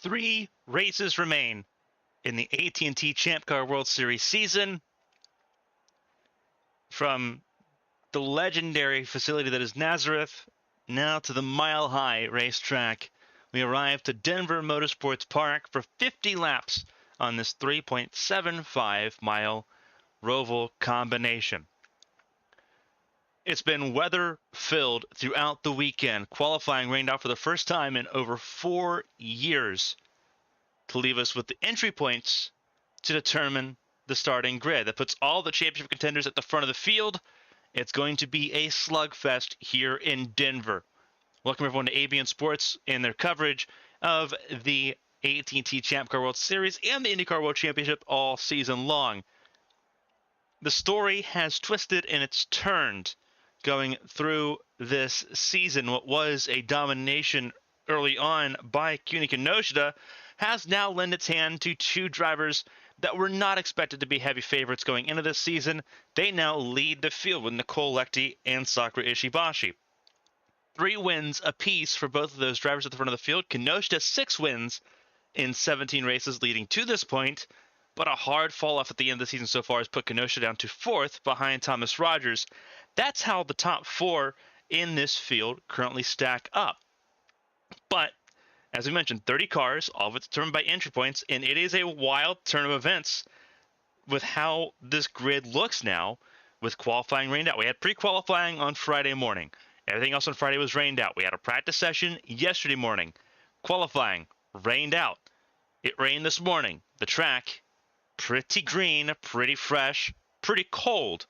Three races remain in the AT&T Champ Car World Series season. From the legendary facility that is Nazareth, now to the Mile High racetrack, we arrive to Denver Motorsports Park for 50 laps on this 3.75-mile Roval combination. It's been weather-filled throughout the weekend. Qualifying rained out for the first time in over 4 years to leave us with the entry points to determine the starting grid. That puts all the championship contenders at the front of the field. It's going to be a slugfest here in Denver. Welcome everyone to ABN Sports and their coverage of the AT&T Champ Car World Series and the IndyCar World Championship all season long. The story has twisted and it's turned going through this season. What was a domination early on by Kuni Kinoshita has now lent its hand to two drivers that were not expected to be heavy favorites going into this season. They now lead the field with Nicole Lechty and Sakura Ishibashi. 3 wins apiece for both of those drivers at the front of the field. Kinoshita 6 wins in 17 races leading to this point, but a hard fall off at the end of the season so far has put Kinoshita down to 4th behind Thomas Rogers. That's how the top 4 in this field currently stack up. But as we mentioned, 30 cars, all of it determined by entry points, and it is a wild turn of events with how this grid looks now with qualifying rained out. We had pre-qualifying on Friday morning. Everything else on Friday was rained out. We had a practice session yesterday morning. Qualifying rained out. It rained this morning. The track, pretty green, pretty fresh, pretty cold.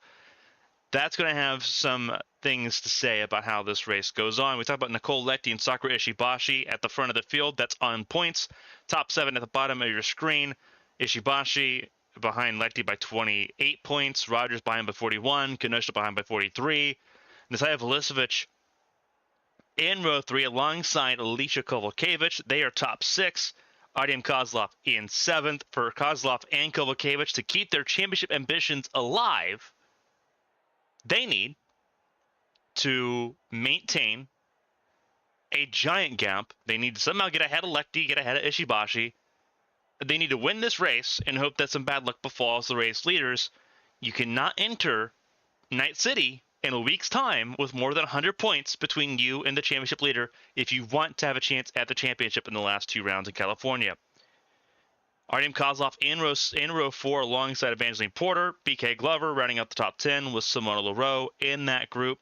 That's going to have some things to say about how this race goes on. We talk about Nicole Lechty and Sakura Ishibashi at the front of the field. That's on points. Top 7 at the bottom of your screen. Ishibashi behind Lechty by 28 points. Rogers behind by 41. Kinoshita behind by 43. Natalia Vulicevic in row 3 alongside Alicia Kovalkiewicz. They are top 6. Artem Kozlov in 7th. For Kozlov and Kovalkiewicz to keep their championship ambitions alive, they need to maintain a giant gap. They need to somehow get ahead of Lechty, get ahead of Ishibashi. They need to win this race and hope that some bad luck befalls the race leaders. You cannot enter Night City in a week's time with more than 100 points between you and the championship leader if you want to have a chance at the championship in the last 2 rounds in California. Artem Kozlov in row 4 alongside Evangeline Porter. BK Glover rounding out the top 10 with Simona Leroux in that group.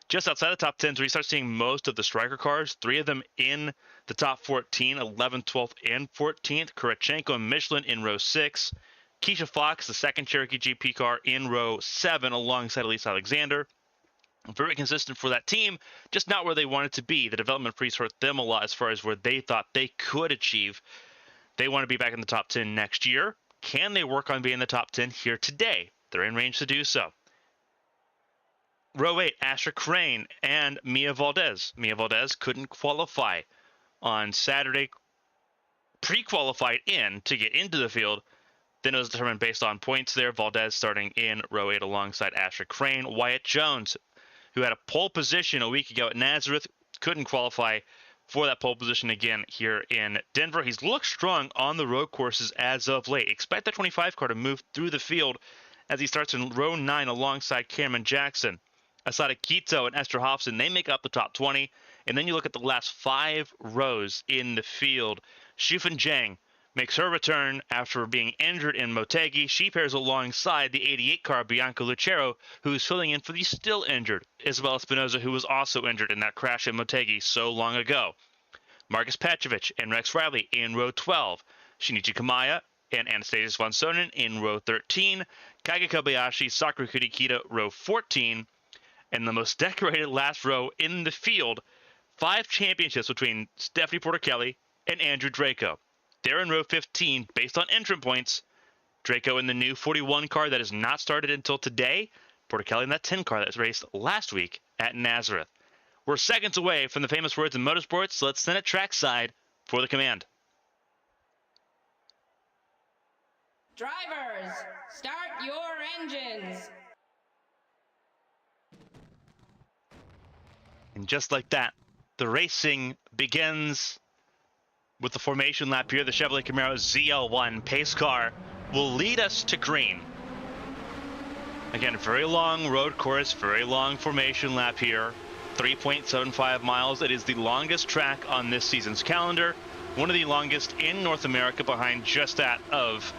Just outside the top 10 is where you start seeing most of the striker cars. 3 of them in the top 14, 11th, 12th, and 14th. Kurachenko and Michelin in row 6. Keisha Fox, the second Cherokee GP car, in row 7 alongside Elise Alexander. Very consistent for that team, just not where they wanted to be. The development freeze hurt them a lot as far as where they thought they could achieve. They want to be back in the top 10 next year. Can they work on being in the top 10 here today? They're in range to do so. Row 8, Asher Crane and Mia Valdez. Mia Valdez couldn't qualify on Saturday. Pre-qualified in to get into the field. Then it was determined based on points there. Valdez starting in row 8 alongside Asher Crane. Wyatt Jones, who had a pole position a week ago at Nazareth, couldn't qualify for that pole position again here in Denver. He's looked strong on the road courses as of late. Expect that 25 car to move through the field as he starts in row 9 alongside Cameron Jackson. Asada Quito and Esther Hobson, they make up the top 20. And then you look at the last 5 rows in the field. Shufan Zhang makes her return after being injured in Motegi. She pairs alongside the 88 car Bianca Lucero, who's filling in for the still injured Isabella Espinoza, who was also injured in that crash in Motegi so long ago. Marcus Petrovich and Rex Riley in row 12. Shinichi Kamaya and Anastasius von Sonnen in row 13. Kage Kobayashi, Sakura Kurikita, row 14. And the most decorated last row in the field, 5 championships between Stephanie Porter-Kelly and Andrew Draco. They're in row 15 based on entrant points. Draco in the new 41 car that has not started until today. Porter-Kelly in that 10 car that was raced last week at Nazareth. We're seconds away from the famous words in motorsports, so let's send it trackside for the command. Drivers, start your engines. And just like that, the racing begins. with the formation lap here, the Chevrolet Camaro ZL1 pace car will lead us to green. Again, very long road course, very long formation lap here. 3.75 miles. It is the longest track on this season's calendar. One of the longest in North America, behind just that of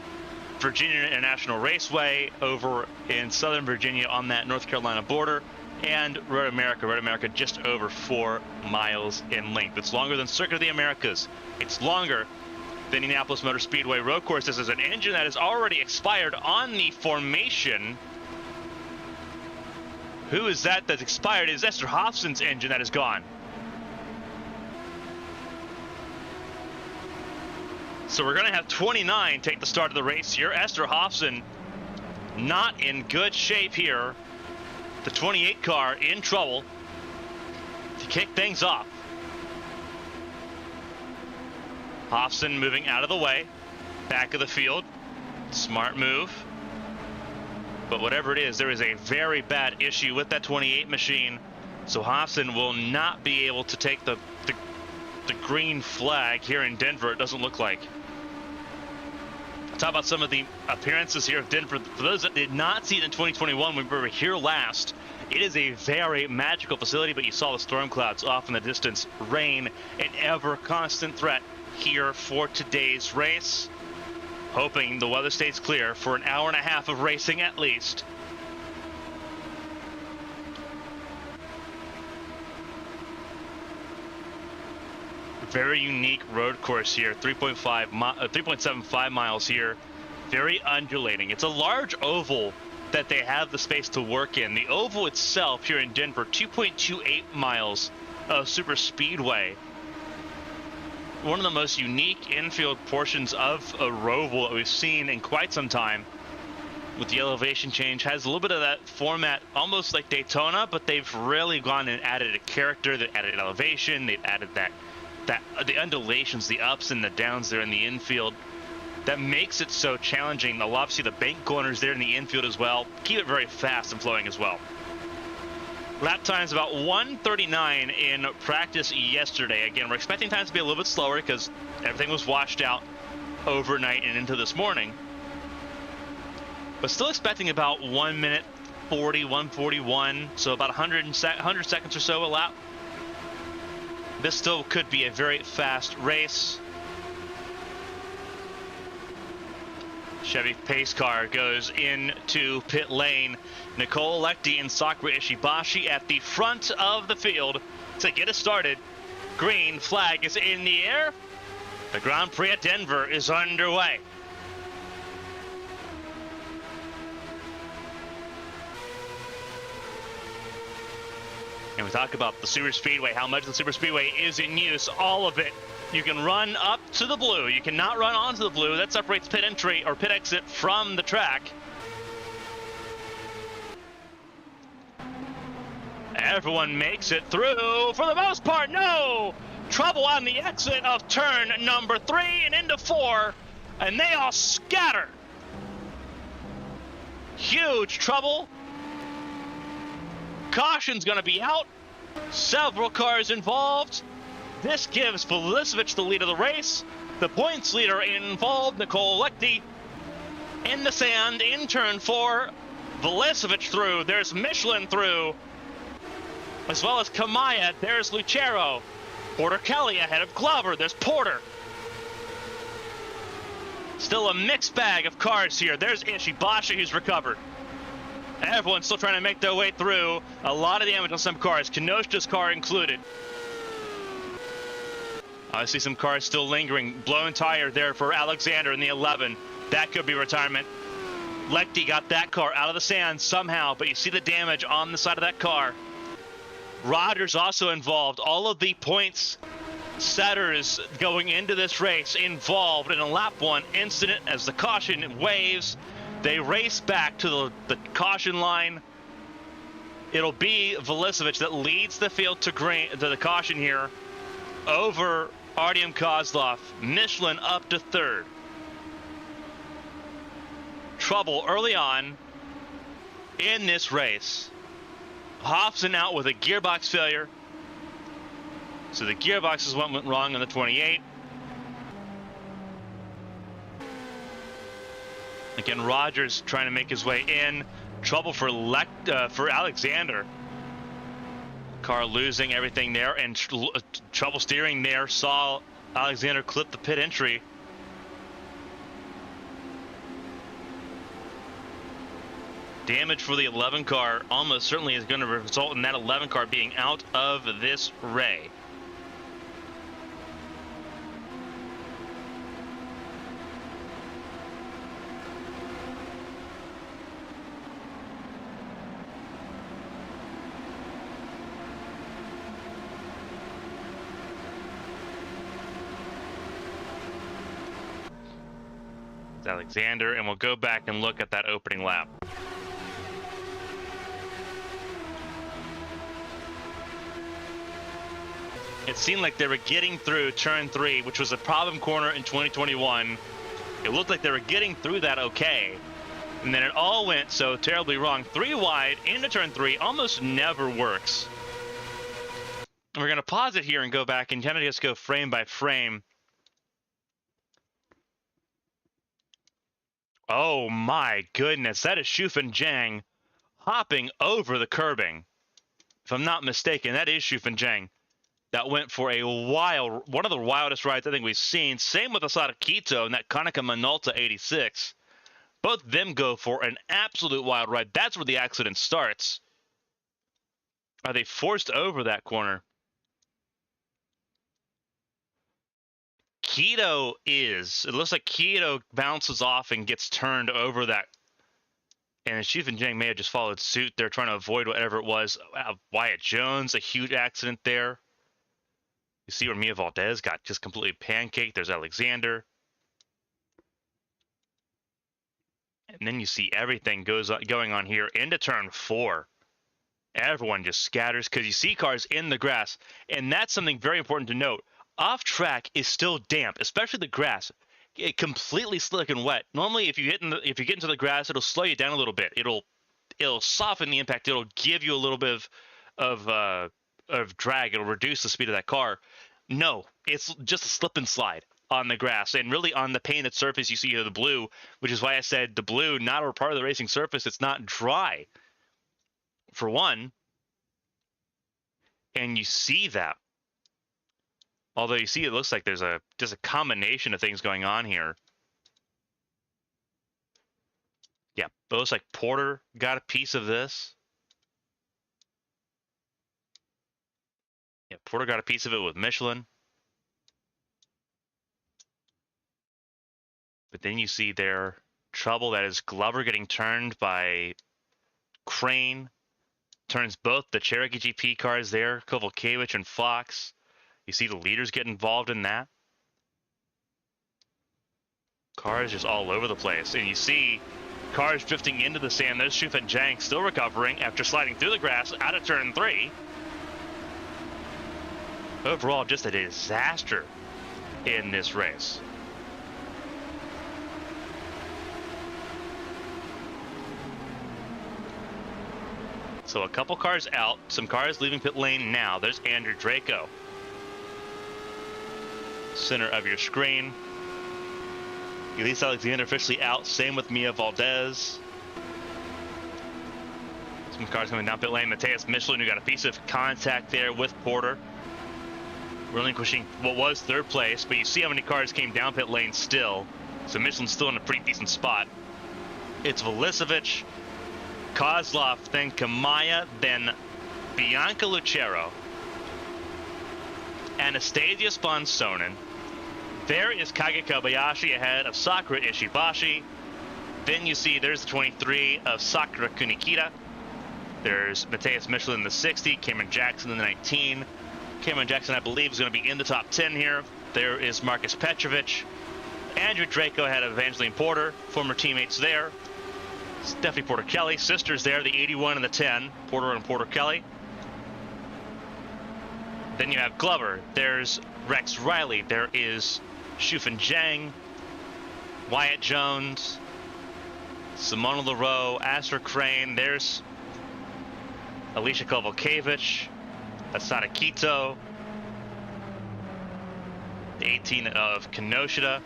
Virginia International Raceway over in Southern Virginia on that North Carolina border, and Road America. Road America just over 4 miles in length. It's longer than Circuit of the Americas. It's longer than Indianapolis Motor Speedway road course. This is an engine that has already expired on the formation. Who is that that's expired? It is Esther Hofson's engine that is gone. So we're going to have 29 take the start of the race here. Esther Hofson not in good shape here. The 28 car in trouble to kick things off. Hofson moving out of the way, back of the field. Smart move. But whatever it is, there is a very bad issue with that 28 machine. So Hofson will not be able to take the green flag here in Denver, it doesn't look like. Talk about some of the appearances here of Denver. For those that did not see it in 2021 when we were here last, it is a very magical facility, but you saw the storm clouds off in the distance. Rain, an ever constant threat here for today's race. Hoping the weather stays clear for an hour and a half of racing at least. Very unique road course here, 3.75 miles here. Very undulating. It's a large oval that they have the space to work in. The oval itself here in Denver, 2.28 miles of super speedway. One of the most unique infield portions of a roval that we've seen in quite some time. With the elevation change, has a little bit of that format, almost like Daytona, but they've really gone and added a character. They've added elevation. They've added the undulations, the ups and the downs there in the infield. That makes it so challenging. They'll obviously the bank corners there in the infield as well. Keep it very fast and flowing as well. Lap times about 1:39 in practice yesterday. Again, we're expecting times to be a little bit slower because everything was washed out overnight and into this morning. But still expecting about 1 minute 40, 1:41, so about 100 seconds or so a lap. This still could be a very fast race. Chevy pace car goes into pit lane. Nicole Lectie and Sakura Ishibashi at the front of the field to get us started. Green flag is in the air. The Grand Prix at Denver is underway. And we talk about the super speedway, how much the super speedway is in use, all of it. You can run up to the blue. You cannot run onto the blue. That separates pit entry or pit exit from the track. Everyone makes it through for the most part. No! Trouble on the exit of turn number 3 and into 4. And they all scatter. Huge trouble. Caution's going to be out. Several cars involved. This gives Velisevich the lead of the race. The points leader involved, Nicole Lectie, in the sand in turn 4. Velisevich through. There's Michelin through. As well as Kamaya. There's Lucero. Porter Kelly ahead of Glover. There's Porter. Still a mixed bag of cars here. There's Ishibashi, who's recovered. Everyone's still trying to make their way through. A lot of damage on some cars, Kenosha's car included. I see some cars still lingering. Blown tire there for Alexander in the 11. That could be retirement. Lectie got that car out of the sand somehow, but you see the damage on the side of that car. Rogers also involved. All of the points setters going into this race involved in a lap 1 incident as the caution waves. They race back to the caution line. It'll be Velisevich that leads the field to the caution here over Artyom Kozlov. Michelin up to 3rd. Trouble early on in this race. Hofson out with a gearbox failure. So the gearbox is what went wrong on the 28. Again, Rogers trying to make his way in. Trouble for Alexander. Car losing everything there, and trouble steering there. Saw Alexander clip the pit entry. Damage for the 11 car almost certainly is going to result in that 11 car being out of this Ray. It's Alexander, and we'll go back and look at that opening lap. It seemed like they were getting through turn 3, which was a problem corner in 2021. It looked like they were getting through that okay. And then it all went so terribly wrong. 3 wide into turn 3 almost never works. We're going to pause it here and go back and kind of just go frame by frame. Oh my goodness, that is Shufan Zhang hopping over the curbing. If I'm not mistaken, that is Shufan Zhang. That went for a one of the wildest rides I think we've seen. Same with Asada Quito and that Konica Minolta 86. Both them go for an absolute wild ride. That's where the accident starts. Are they forced over that corner? Quito is. It looks like Quito bounces off and gets turned over that. And Shufan Zhang may have just followed suit. They're trying to avoid whatever it was. Wyatt Jones, a huge accident there. You see where Mia Valdez got just completely pancaked. There's Alexander. And then you see everything going on here into turn 4. Everyone just scatters because you see cars in the grass. And that's something very important to note. Off track is still damp, especially the grass. It completely slick and wet. Normally, if you get into the grass, it'll slow you down a little bit. It'll soften the impact. It'll give you a little bit of drag. It'll reduce the speed of that car. No, it's just a slip and slide on the grass, and really on the painted surface you see here, the blue, which is why I said the blue, not a part of the racing surface. It's not dry, for one, and you see that. Although you see, it looks like there's just a combination of things going on here. Yeah, but it looks like Porter got a piece of this. Yeah, Porter got a piece of it with Michelin. But then you see there trouble. That is Glover getting turned by Crane. Turns both the Cherokee GP cars there, Kovalkiewicz and Fox. You see the leaders get involved in that. Cars just all over the place. And you see cars drifting into the sand. There's Shufan Zhang still recovering after sliding through the grass out of turn 3. Overall, just a disaster in this race. So a couple cars out, some cars leaving pit lane now. There's Andrew Draco. Center of your screen. Elise Alexander officially out. Same with Mia Valdez. Some cars coming down pit lane. Mateus Michelin, who got a piece of contact there with Porter, relinquishing what was 3rd place. But you see how many cars came down pit lane still. So Michelin's still in a pretty decent spot. It's Velicevic, Kozlov, then Kamaya, then Bianca Lucero, Anastasia Sponsonen. There is Kage Kobayashi ahead of Sakura Ishibashi. Then you see there's the 23 of Sakura Kunikita. There's Mateus Michelin in the 60, Cameron Jackson in the 19. Cameron Jackson, I believe, is going to be in the top 10 here. There is Marcus Petrovich. Andrew Draco ahead of Evangeline Porter, former teammates there. Stephanie Porter Kelly, sisters there, the 81 and the 10, Porter and Porter Kelly. Then you have Glover. There's Rex Riley. There is Shufan Zhang, Wyatt Jones, Simona Leroux, Astor Crane. There's Alicia Kovalkiewicz, Asada Quito, the 18 of Kenoshita.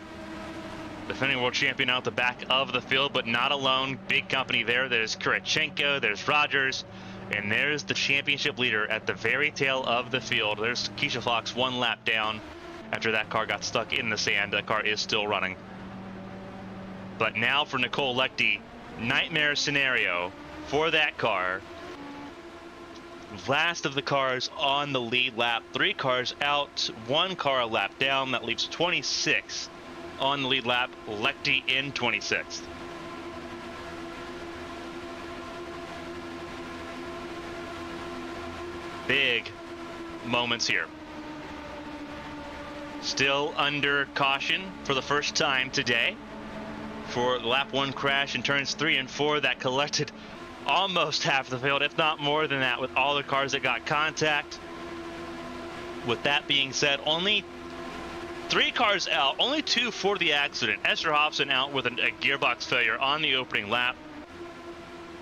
Defending world champion out the back of the field, but not alone. Big company there. There's Kurichenko, there's Rogers, and there's the championship leader at the very tail of the field. There's Keisha Fox 1 lap down after that car got stuck in the sand. That car is still running. But now for Nicole Lechty, nightmare scenario for that car. Last of the cars on the lead lap. 3 cars out, 1 car a lap down. That leaves 26 on the lead lap. Lechty in 26th. Big moments here. Still under caution for the first time today for the lap 1 crash in turns 3 and 4 that collected almost half the field, if not more than that, with all the cars that got contact. With that being said, only 3 cars out, only 2 for the accident. Esther Hobson out with a gearbox failure on the opening lap.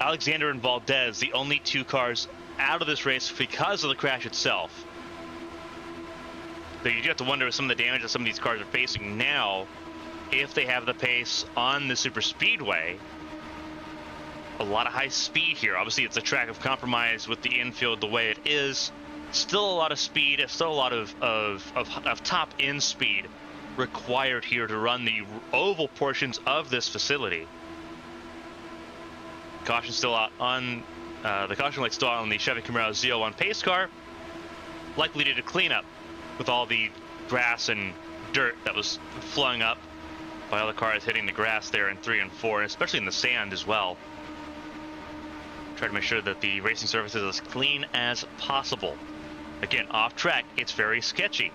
Alexander and Valdez, the only 2 cars out of this race because of the crash itself. So you do have to wonder with some of the damage that some of these cars are facing now, if they have the pace on the super speedway. A lot of high speed here. Obviously, it's a track of compromise with the infield the way it is. Still a lot of speed, still a lot of top end speed required here to run the oval portions of this facility. Caution still out on the caution light still out on the Chevy Camaro Z01 pace car. Likely to clean up with all the grass and dirt that was flowing up by all the cars hitting the grass there in 3 and 4, and especially in the sand as well. Try to make sure that the racing surface is as clean as possible. Again, off track, it's very sketchy.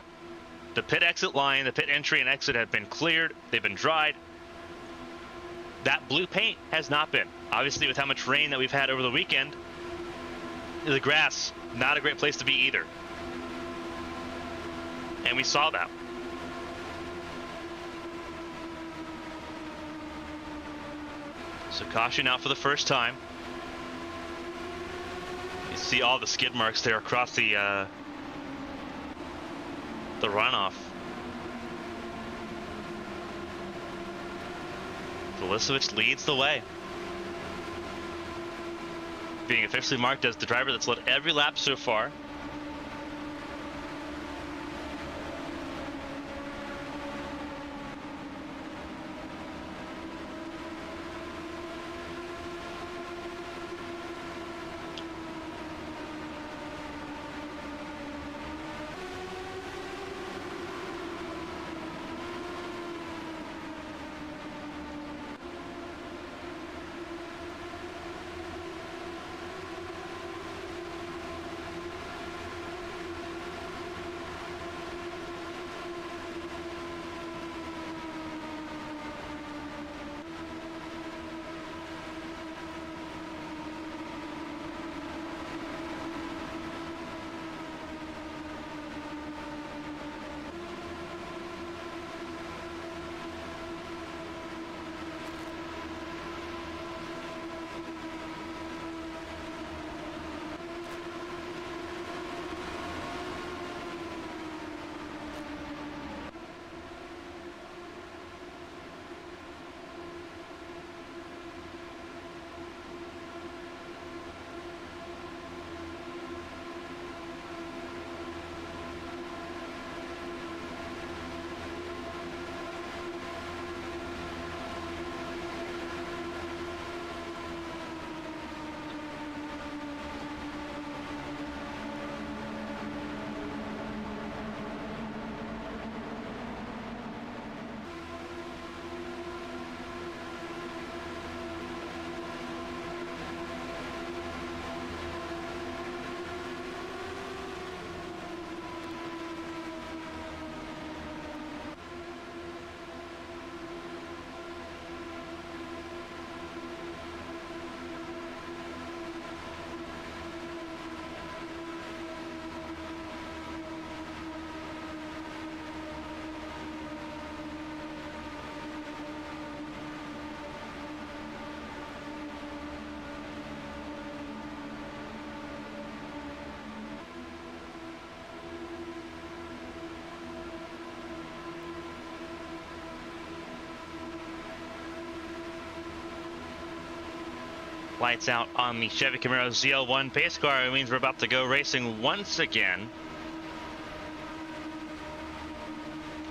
The pit exit line, the pit entry and exit have been cleared. They've been dried. That blue paint has not been. Obviously, with how much rain that we've had over the weekend, the grass, not a great place to be either. And we saw that. So caution out for the first time. You see all the skid marks there across the runoff. Velisevich leads the way, being officially marked as the driver that's led every lap so far. Lights out on the Chevy Camaro ZL1 pace car. It means we're about to go racing once again.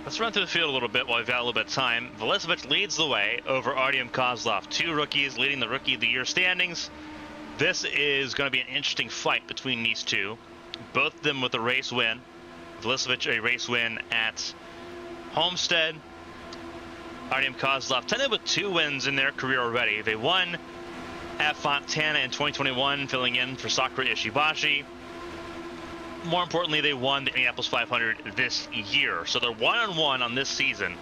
Let's run through the field a little bit while we've got a little bit of time. Velisevich leads the way over Artyom Kozlov. 2 rookies leading the Rookie of the Year standings. This is going to be an interesting fight between these two. Both of them with a race win. Velisevich a race win at Homestead. Artyom Kozlov tended with 2 wins in their career already. They won at Fontana in 2021, filling in for Sakura Ishibashi. More importantly, they won the Indianapolis 500 this year. So they're 1-on-1 on this season.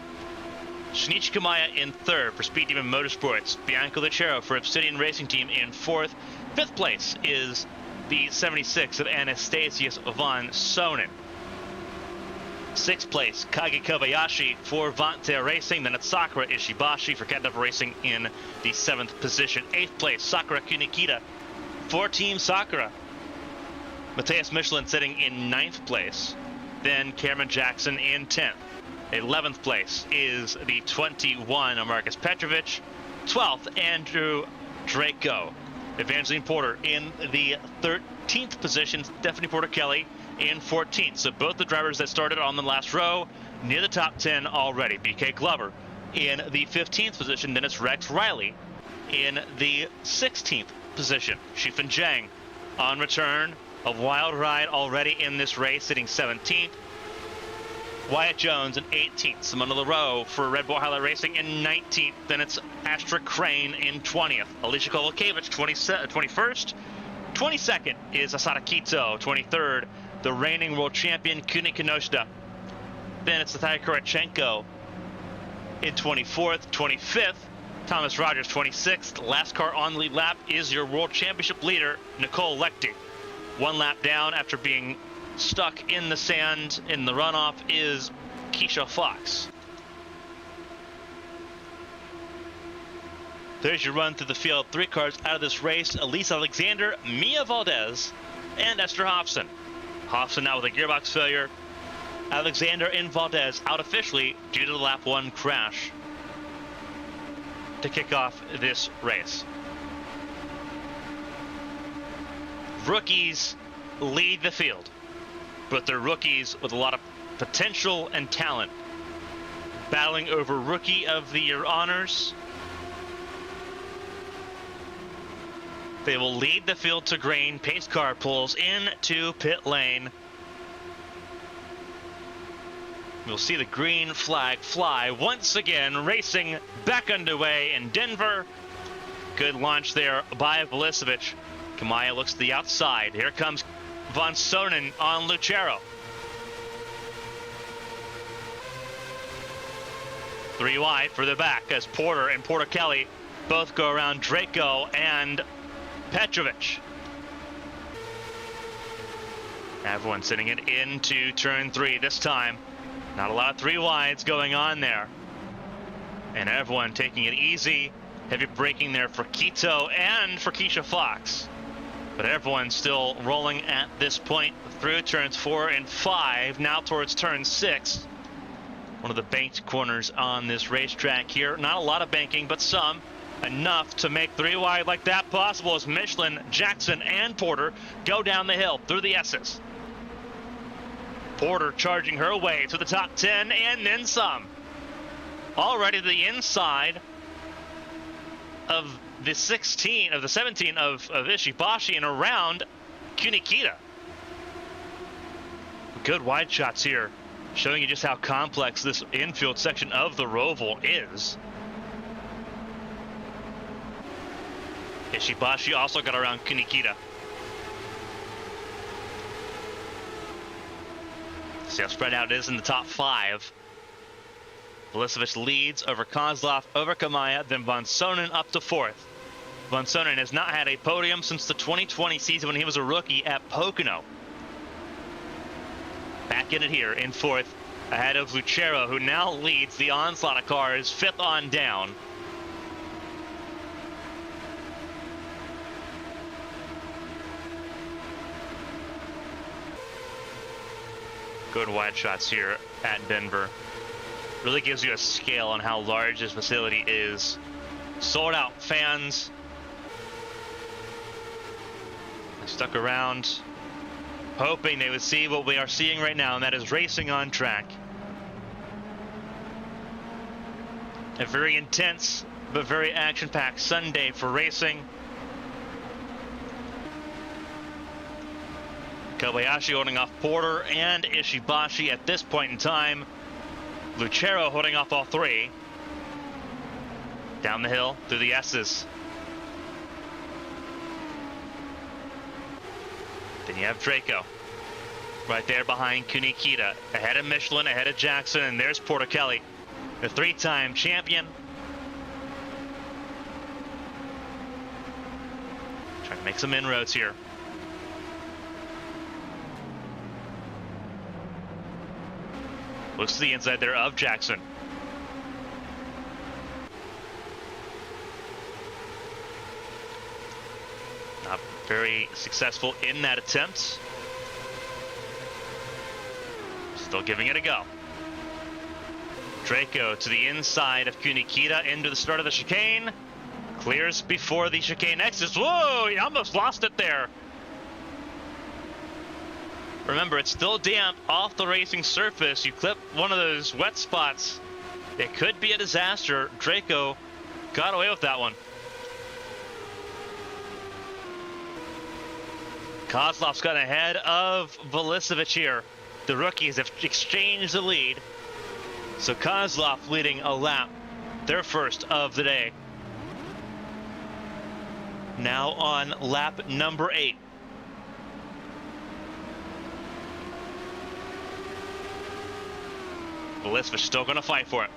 Shinichi Kamaya in 3rd for Speed Demon Motorsports. Bianco Lucero for Obsidian Racing Team in 4th. 5th place is the 76 of Anastasius von Sonnen. 6th place, Kage Kobayashi for Vante Racing. Then it's Sakura Ishibashi for Ketnep Racing in the 7th position. 8th place, Sakura Kunikita for Team Sakura. Matthias Michelin sitting in 9th place. Then Cameron Jackson in 10th. 11th place is the 21 of Marcus Petrovich. 12th, Andrew Draco. Evangeline Porter in the 13th position. Stephanie Porter Kelly in 14th. So both the drivers that started on the last row near the top 10 already. BK Glover in the 15th position. Then it's Rex Riley in the 16th position. Shifan Zhang on return. A wild ride already in this race, sitting 17th. Wyatt Jones in 18th. Simona LaRoe for Red Bull Highlight Racing in 19th. Then it's Astra Crane in 20th. Alicia Kovalkiewicz 21st. 22nd is Asada Kito. 23rd, the reigning world champion Kuni Kinoshita. Then it's Natalia Kurachenko in 24th. 25th, Thomas Rogers 26th. Last car on the lead lap is your world championship leader, Nicole Lechty. 1 lap down after being stuck in the sand in the runoff is Keisha Fox. There's your run through the field. 3 cars out of this race: Elise Alexander, Mia Valdez, and Esther Hofson. Hofson now with a gearbox failure. Alexander and Valdez out officially due to the lap 1 crash to kick off this race. Rookies lead the field, but they're rookies with a lot of potential and talent, battling over Rookie of the Year honors. They will lead the field to green. Pace car pulls into pit lane. We'll see the green flag fly once again, racing back underway in Denver. Good launch there by Velisevich. Kamaya looks to the outside. Here comes von Sonnen on Lucero. 3 wide for the back as Porter and Porter Kelly both go around Draco and Petrovich. Everyone sitting it into turn 3 this time. Not a lot of 3 wides going on there. And everyone taking it easy. Heavy braking there for Quito and for Keisha Fox. But everyone's still rolling at this point through turns 4 and 5, now towards turn 6. One of the banked corners on this racetrack here. Not a lot of banking, but some. Enough to make 3 wide like that possible as Michelin, Jackson, and Porter go down the hill through the S's. Porter charging her way to the top 10 and then some. Already to the inside of the 17 of Ishibashi and around Kunikita. Good wide shots here, showing you just how complex this infield section of the Roval is. Ishibashi also got around Kunikita. See how spread out it is in the top 5. Velisevich leads over Kozlov, over Kamaya, then von Sonnen up to 4th. Von Sonnen has not had a podium since the 2020 season when he was a rookie at Pocono. Back in it here in 4th, ahead of Lucero, who now leads the onslaught of cars, 5th on down. Good wide shots here at Denver. Really gives you a scale on how large this facility is. Sold out fans. Stuck around, hoping they would see what we are seeing right now, and that is racing on track. A very intense but very action-packed Sunday for racing. Kobayashi holding off Porter and Ishibashi at this point in time. Lucero holding off all three. Down the hill through the S's. Then you have Draco right there behind Kunikita, ahead of Michelin, ahead of Jackson, and there's Porter Kelly, the three-time champion. Trying to make some inroads here. Looks to the inside there of Jackson. Not very successful in that attempt. Still giving it a go. Draco to the inside of Kunikita into the start of the chicane. Clears before the chicane exits. Whoa, he almost lost it there. Remember, it's still damp off the racing surface. You clip one of those wet spots, it could be a disaster. Draco got away with that one. Kozlov's gotten ahead of Velicevic here. The rookies have exchanged the lead. So Kozlov leading a lap, their first of the day. Now on lap number 8. Velicevic still going to fight for it.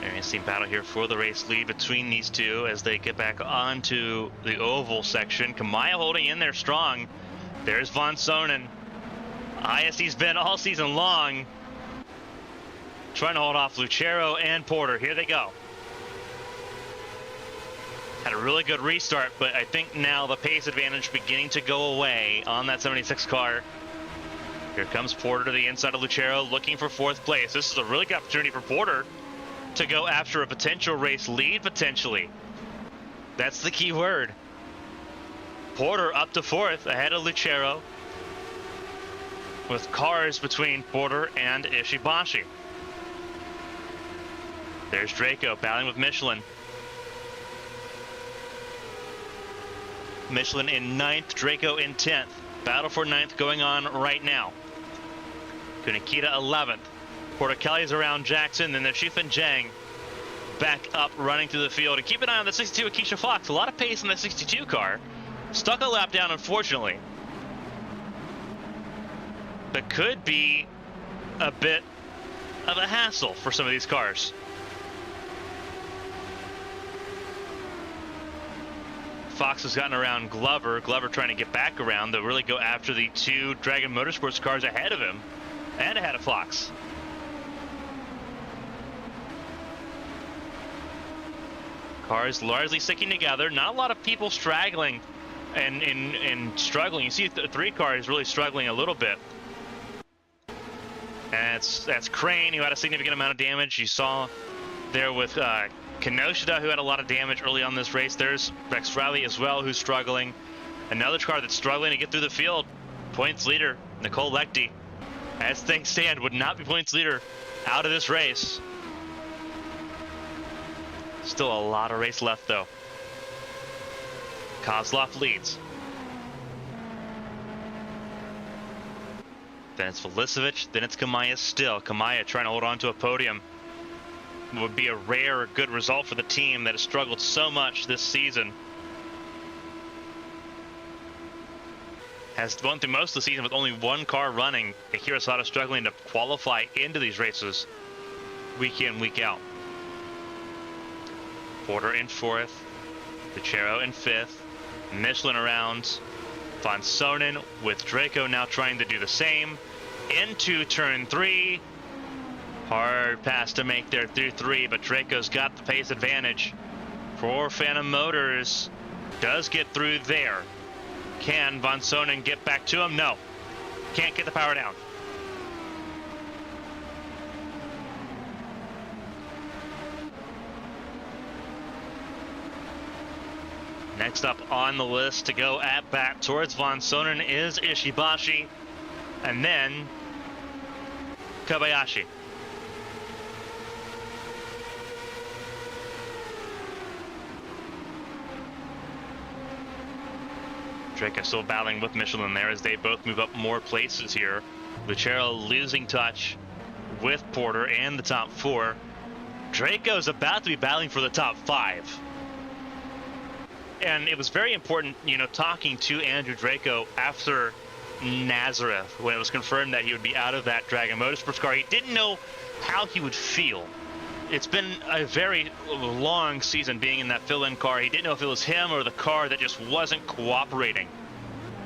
Interesting battle here for the race lead between these two as they get back onto the oval section. Kamaya holding in there strong. There's Von Sonnen. ISD's been all season long trying to hold off Lucero and Porter. Here they go. Had a really good restart, but I think now the pace advantage beginning to go away on that 76 car. Here comes Porter to the inside of Lucero looking for 4th place. This is a really good opportunity for Porter to go after a potential race lead, potentially. That's the key word. Porter up to 4th ahead of Lucero, with cars between Porter and Ishibashi. There's Draco battling with Michelin. Michelin in 9th, Draco in 10th. Battle for 9th going on right now. Kunikita 11th. Porter Kelly's around Jackson, then there's Shifan Zhang back up running through the field. And keep an eye on the 62 Akeisha Fox. A lot of pace in the 62 car. Stuck a lap down, unfortunately. But could be a bit of a hassle for some of these cars. Fox has gotten around Glover. Glover trying to get back around to really go after the 2 Dragon Motorsports cars ahead of him and ahead of Fox. Cars largely sticking together. Not a lot of people straggling and struggling. You see the 3 cars really struggling a little bit. And that's Crane, who had a significant amount of damage. You saw there with Kinoshita, who had a lot of damage early on this race. There's Rex Riley as well, who's struggling. Another car that's struggling to get through the field. Points leader, Nicole Lechty. As things stand, would not be points leader out of this race. Still a lot of race left, though. Kozlov leads. Then it's Velicevic, then it's Kamaya still. Kamaya trying to hold on to a podium. It would be a rare, good result for the team that has struggled so much this season. Has gone through most of the season with only 1 car running. Akira Sada struggling to qualify into these races week in, week out. Porter in 4th, Lucero in 5th, Michelin around, Von Sonnen with Draco now trying to do the same. into turn 3. Hard pass to make there through 3, but Draco's got the pace advantage. For Phantom Motors, does get through there. Can Von Sonnen get back to him? No. Can't get the power down. Next up on the list to go at bat towards Von Sonnen is Ishibashi, and then Kobayashi. Draco still battling with Michelin there as they both move up more places here. Lucero losing touch with Porter and the top 4. Draco's about to be battling for the top 5. And it was very important, talking to Andrew Draco after Nazareth when it was confirmed that he would be out of that Dragon Motorsports car. He didn't know how he would feel. It's been a very long season being in that fill-in car. He didn't know if it was him or the car that just wasn't cooperating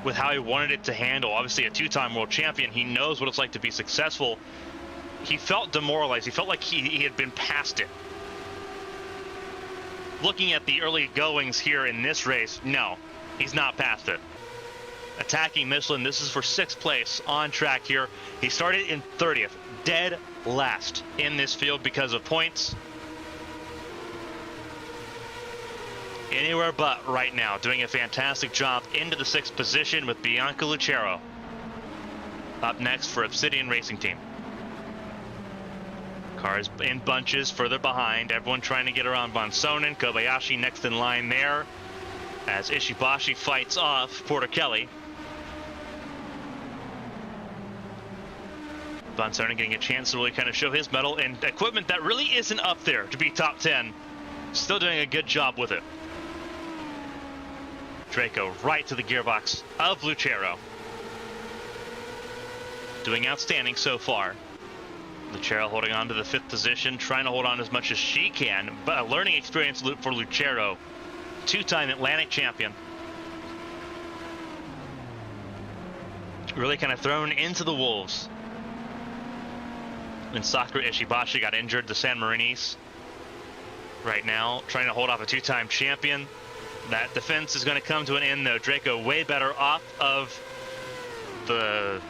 with how he wanted it to handle. Obviously a 2-time world champion, he knows what it's like to be successful. He felt demoralized. He felt like he had been past it. Looking at the early goings here in this race, no, he's not past it. Attacking Michelin, this is for 6th place on track here. He started in 30th, dead last in this field because of points. Anywhere but right now, doing a fantastic job into the 6th position with Bianca Lucero. Up next for Obsidian Racing Team. Cars in bunches further behind, everyone trying to get around Von Sonnen. Kobayashi next in line there as Ishibashi fights off Porter Kelly. Von Sonnen getting a chance to really kind of show his mettle in equipment that really isn't up there to be top 10. Still doing a good job with it. Draco right to the gearbox of Lucero. Doing outstanding so far. Lucero holding on to the 5th position, trying to hold on as much as she can, but a learning experience for Lucero. 2-time Atlantic champion. Really kind of thrown into the wolves. And Sakura Ishibashi got injured to San Marinese. Right now, trying to hold off a 2-time champion. That defense is going to come to an end, though. Draco way better off of the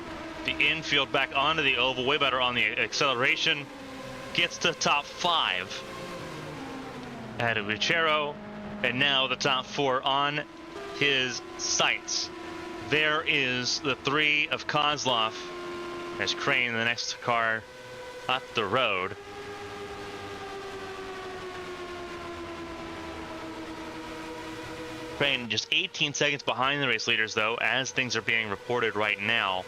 infield back onto the oval, way better on the acceleration. Gets to top 5. Added Lucero, and now the top 4 on his sights. There is the 3 of Kozlov as Crane, the next car up the road. Crane just 18 seconds behind the race leaders, though, as things are being reported right now.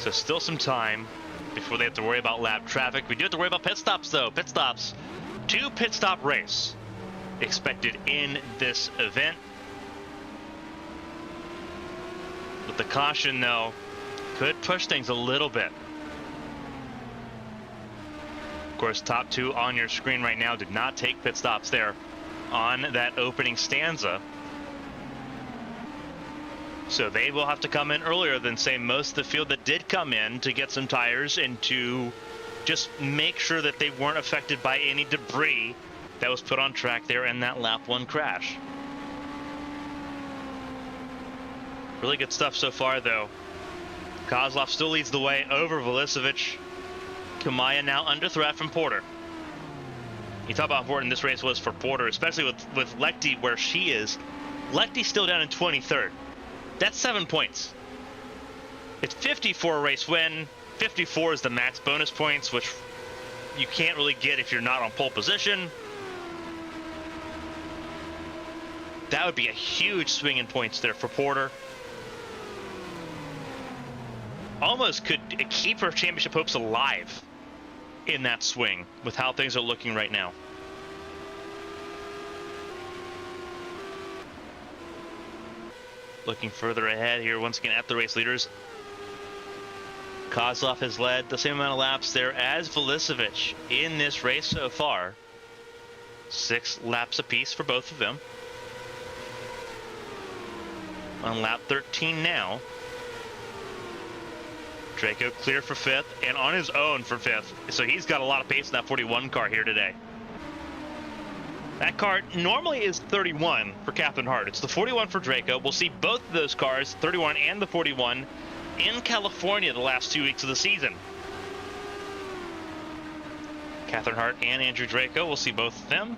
So still some time before they have to worry about lap traffic. We do have to worry about pit stops, though. Pit stops. 2 pit stop race expected in this event. But the caution, though, could push things a little bit. Of course, top 2 on your screen right now did not take pit stops there on that opening stanza. So they will have to come in earlier than, say, most of the field that did come in to get some tires and to just make sure that they weren't affected by any debris that was put on track there in that lap 1 crash. Really good stuff so far, though. Kozlov still leads the way over Velicevic. Kamaya now under threat from Porter. You talk about how important this race was for Porter, especially with Lechty where she is. Lechty's still down in 23rd. That's 7 points. It's 54 race win. 54 is the max bonus points, which you can't really get if you're not on pole position. That would be a huge swing in points there for Porter. Almost could keep her championship hopes alive in that swing with how things are looking right now. Looking further ahead here, once again at the race leaders. Kozlov has led the same amount of laps there as Velicevic in this race so far. 6 laps apiece for both of them. On lap 13 now. Draco clear for 5th and on his own for 5th. So he's got a lot of pace in that 41 car here today. That car normally is 31 for Catherine Hart. It's the 41 for Draco. We'll see both of those cars, 31 and the 41, in California the last 2 weeks of the season. Catherine Hart and Andrew Draco, we'll see both of them.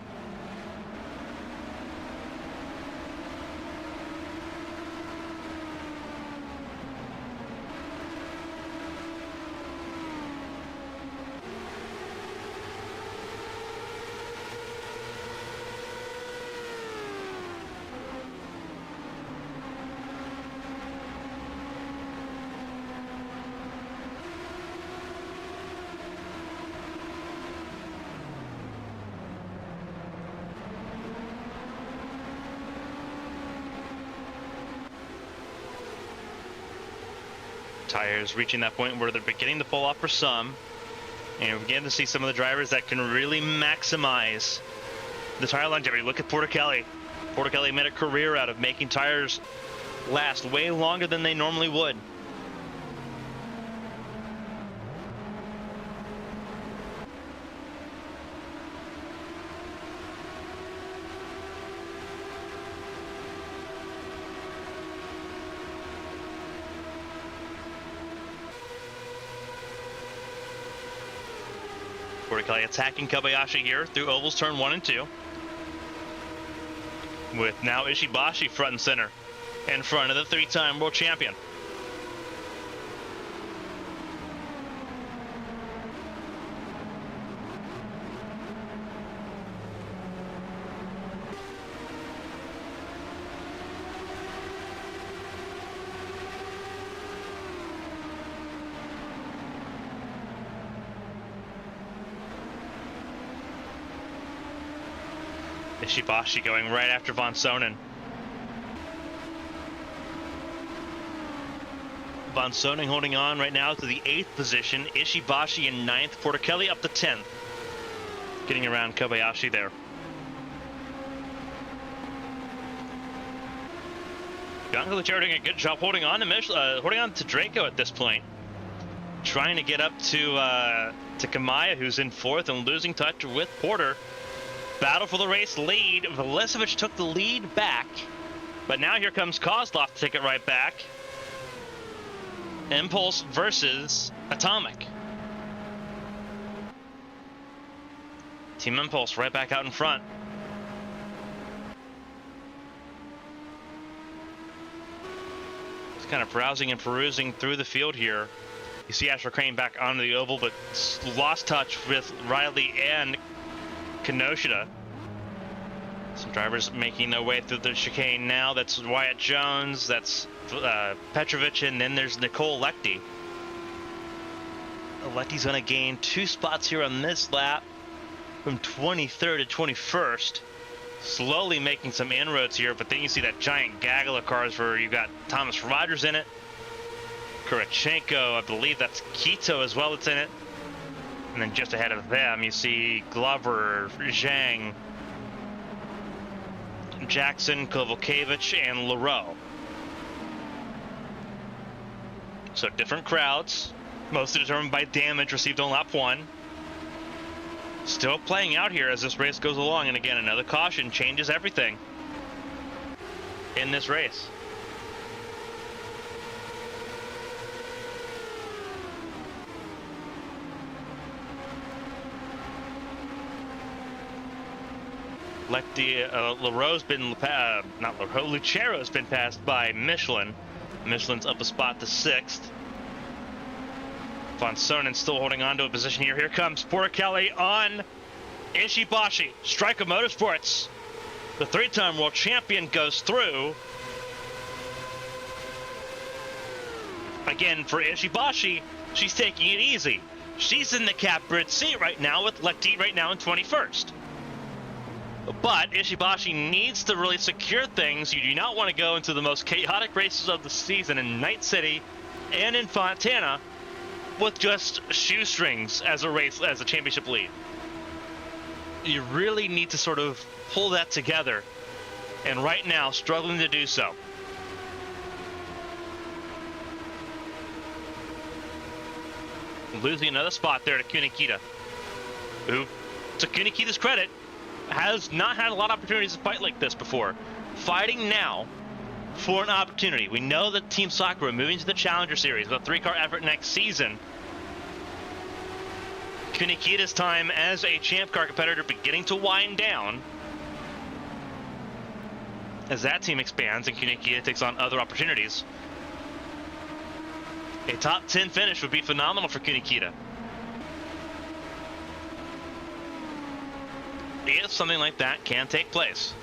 Tires reaching that point where they're beginning to pull off for some, and we're beginning to see some of the drivers that can really maximize the tire longevity. Look at Porter Kelly. Porter Kelly made a career out of making tires last way longer than they normally would. Porter Kelly attacking Kobayashi here through ovals turn 1 and 2. With now Ishibashi front and center in front of the 3-time world champion. Ishibashi going right after Von Sonnen. Von Sonnen holding on right now to the 8th position. Ishibashi in 9th. Porter Kelly up to 10th. Getting around Kobayashi there. Bianca Lucero doing a good job holding on to Draco at this point. Trying to get up to Kamaya, who's in 4th and losing touch with Porter. Battle for the race lead. Velisevich took the lead back, but now here comes Kozlov to take it right back. Impulse versus Atomic. Team Impulse right back out in front. Just kind of browsing and perusing through the field here. You see Asher Crane back onto the oval, but lost touch with Riley and Kinoshita. Some drivers making their way through the chicane now. That's Wyatt Jones, that's Petrovic, and then there's Nicole Lechty. Lechty's going to gain 2 spots here on this lap from 23rd to 21st. Slowly making some inroads here, but then you see that giant gaggle of cars where you got Thomas Rogers in it. Kurachenko, I believe that's Quito as well that's in it. And then just ahead of them, you see Glover, Zhang, Jackson, Kovalkevich, and Leroux. So different crowds, mostly determined by damage received on lap 1. Still playing out here as this race goes along. And again, another caution changes everything in this race. Leroux's been Lucero's been passed by Michelin. Michelin's up a spot to 6th. Von Sonnen still holding on to a position here. Here comes Porter Kelly on Ishibashi. Striker Motorsports. The 3-time world champion goes through. Again, for Ishibashi, she's taking it easy. She's in the catbird seat right now with Lechty right now in 21st. But Ishibashi needs to really secure things. You do not want to go into the most chaotic races of the season in Night City and in Fontana with just shoestrings as a championship lead. You really need to sort of pull that together, and right now struggling to do so. losing another spot there to Kunikita, who, to Kunikita's credit, has not had a lot of opportunities to fight like this before. Fighting now for an opportunity. We know that Team Sakura moving to the Challenger Series with a 3-car effort next season. Kunikita's time as a Champ Car competitor beginning to wind down as that team expands and Kunikita takes on other opportunities. A top 10 finish would be phenomenal for Kunikita. If something like that can take place.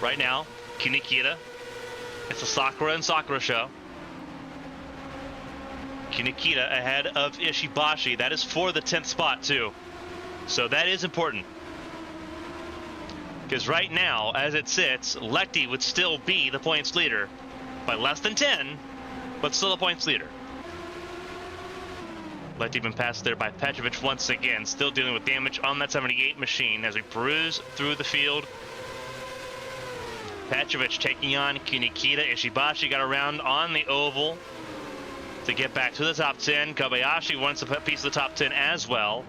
Right now, Kunikita, it's a Sakura and Sakura show. Kunikita ahead of Ishibashi. That is for the 10th spot too. So that is important. Because right now, as it sits, Lehti would still be the points leader by less than 10, but still a points leader. Lehti been passed there by Petrovic once again, still dealing with damage on that 78 machine as we peruse through the field. Petrovic taking on Kunikita. Ishibashi got around on the oval to get back to the top 10. Kobayashi wants a piece of the top 10 as well.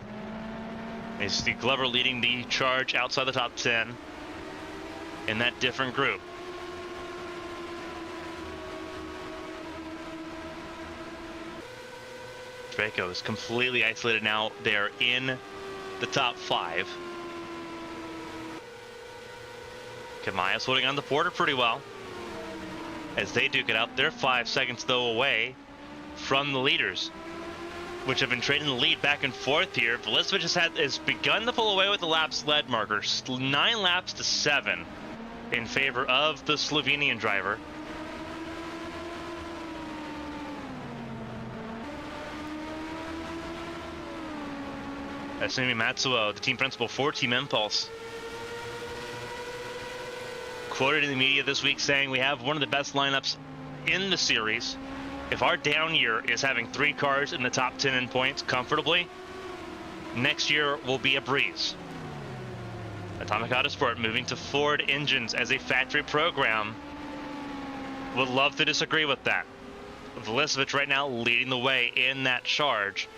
It's the Glover leading the charge outside the top 10 in that different group. Draco is completely isolated now. They're in the top 5. Kamaya's holding on to Porter pretty well as they duke it out. They're 5 seconds though away from the leaders, which have been trading the lead back and forth here. Velicevic has begun to pull away with the laps led marker, 9 laps to 7 in favor of the Slovenian driver. Asumi Matsuo, the team principal for Team Impulse, quoted in the media this week saying, "We have one of the best lineups in the series. If our down year is having 3 cars in the top 10 in points comfortably, next year will be a breeze." Atomic Autosport moving to Ford engines as a factory program. Would love to disagree with that. Velicevic right now leading the way in that charge.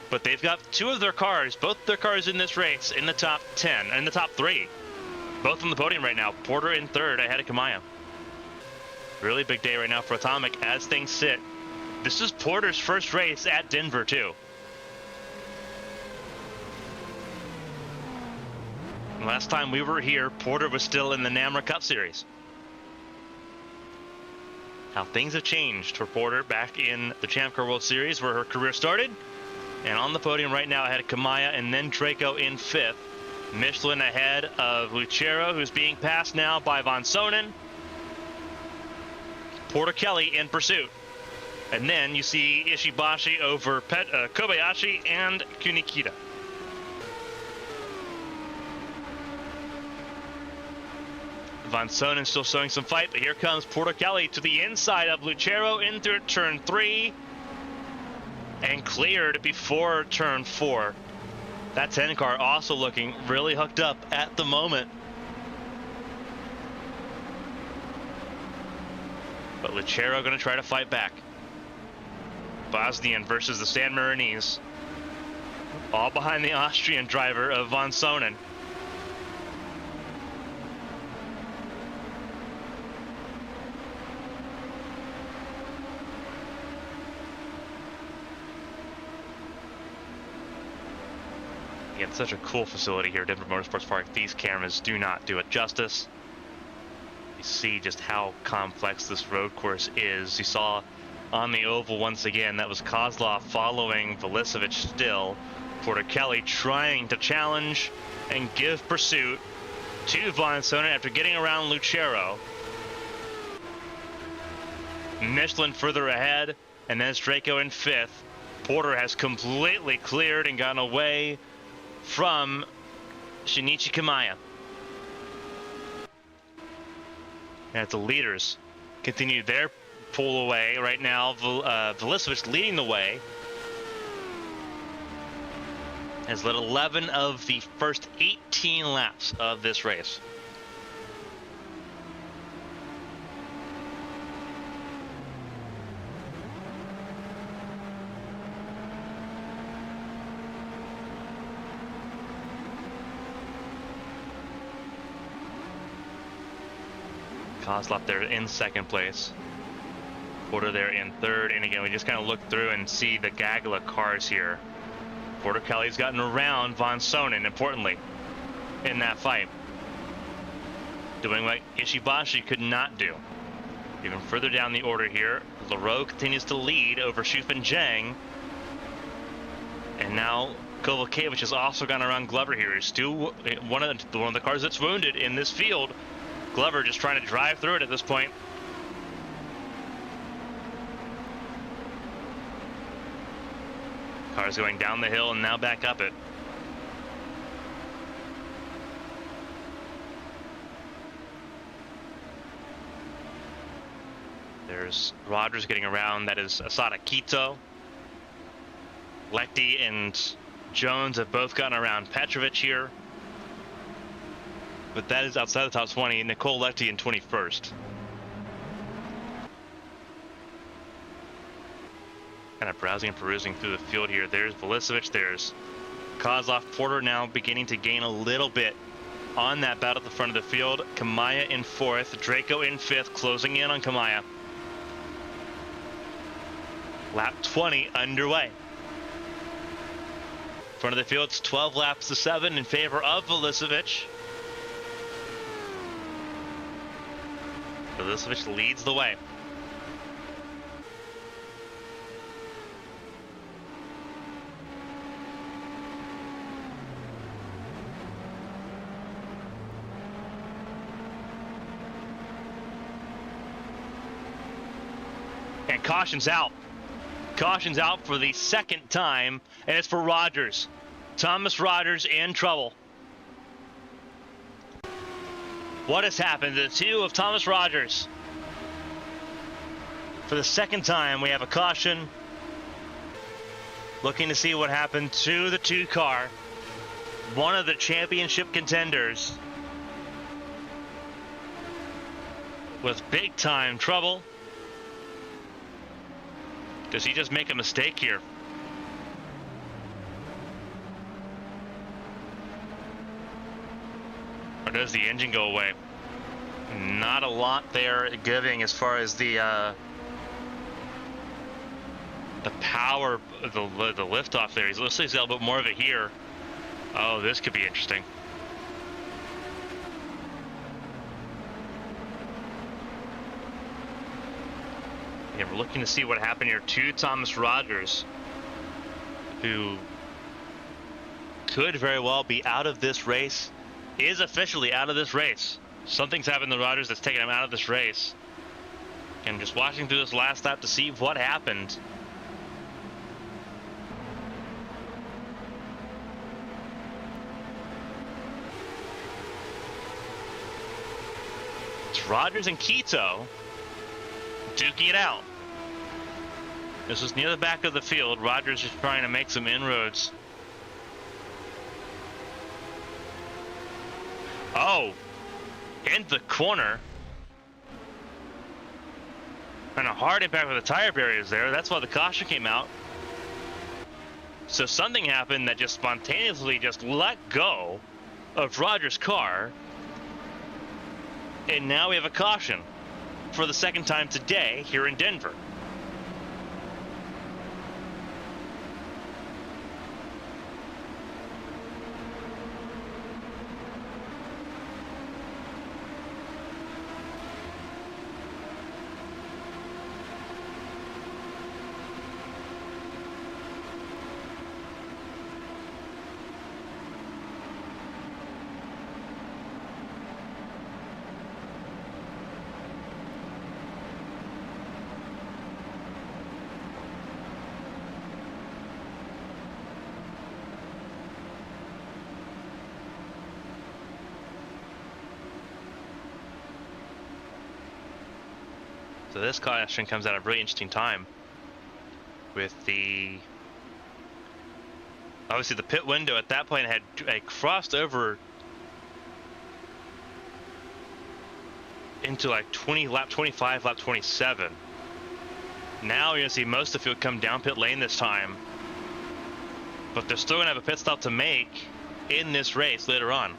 But they've got 2 of their cars, both their cars in this race, in the top 10, in the top 3. Both on the podium right now. Porter in 3rd ahead of Kamaya. Really big day right now for Atomic as things sit. This is Porter's first race at Denver too. Last time we were here, Porter was still in the Namra Cup Series. How things have changed for Porter back in the Champ Car World Series where her career started. And on the podium right now ahead of Kamaya and then Draco in 5th. Michelin ahead of Lucero, who's being passed now by Von Sonen. Porter Kelly in pursuit. And then you see Ishibashi over Kobayashi and Kunikita. Von Sonen still showing some fight, but here comes Porter Kelly to the inside of Lucero in through turn 3 and cleared before turn 4. That 10 car also looking really hooked up at the moment. But Lucero going to try to fight back. Bosnian versus the San Marinese. All behind the Austrian driver of Von Sonen. Again, such a cool facility here, Denver Motorsports Park. These cameras do not do it justice. You see just how complex this road course is. You saw on the oval once again, that was Kozlov following Velicevic still. Porter Kelly trying to challenge and give pursuit to Von Sonen after getting around Lucero. Michelin further ahead, and then it's Draco in 5th. Porter has completely cleared and gotten away from Shinichi Kamaya. And the leaders continue their pull away right now. Velicevic leading the way. Has led 11 of the first 18 laps of this race. Kozlov there in second place. Porter there in third. And again, we just kind of look through and see the gaggle of cars here. Porter Kelly's gotten around Von Sonnen, importantly, in that fight. Doing what Ishibashi could not do. Even further down the order here, Leroux continues to lead over Shufin Zhang. And now Kovalevich has also gone around Glover here. He's still one of the cars that's wounded in this field. Glover just trying to drive through it at this point. Cars going down the hill and now back up it. There's Rogers getting around. That is Asada Quito. Lechty and Jones have both gotten around Petrovic here. But that is outside the top 20. Nicole Lechty in 21st. Kind of browsing and perusing through the field here. There's Velicevic. There's Kozlov. Porter now beginning to gain a little bit on that battle at the front of the field. Kamaya in 4th. Draco in 5th. Closing in on Kamaya. Lap 20 underway. Front of the field, it's 12 laps to 7 in favor of Velicevic. Velicevic leads the way. And caution's out. Caution's out for the second time, and it's for Rogers. Thomas Rogers in trouble. What has happened to the two of Thomas Rogers? For the second time, we have a caution. Looking to see what happened to the 2 car. One of the championship contenders with big time trouble. Does he just make a mistake here? Or does the engine go away? Not a lot there giving as far as the power, the lift off there. Let's see a little bit more of it here. Oh, this could be interesting. Yeah, we're looking to see what happened here to Thomas Rogers, who could very well be out of this race, is officially out of this race. Something's happened to Rogers that's taken him out of this race. And just watching through this last lap to see what happened. It's Rogers and Quito duking it out. This was near the back of the field. Rogers just trying to make some inroads. Oh, in the corner. And a hard impact with the tire barriers there. That's why the caution came out. So something happened that just spontaneously just let go of Rogers' car. And now we have a caution for the second time today here in Denver. So this caution comes at a really interesting time with obviously the pit window at that point had crossed over into like lap 25, lap 27. Now you're gonna see most of the field come down pit lane this time, but they're still gonna have a pit stop to make in this race later on.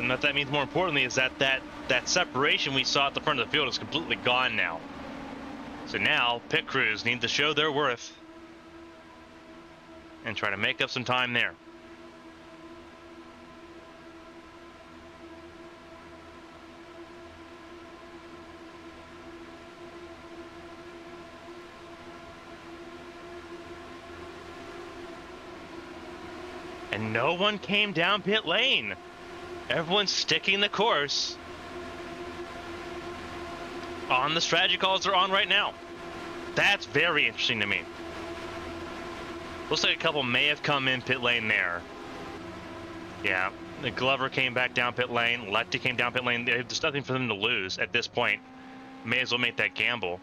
And what that means more importantly is that separation we saw at the front of the field is completely gone now. So now pit crews need to show their worth and try to make up some time there. And no one came down pit lane. Everyone's sticking the course on the strategy calls they're on right now. That's very interesting to me. Looks like a couple may have come in pit lane there. Yeah, the Glover came back down pit lane. Letty came down pit lane. There's nothing for them to lose at this point. May as well make that gamble.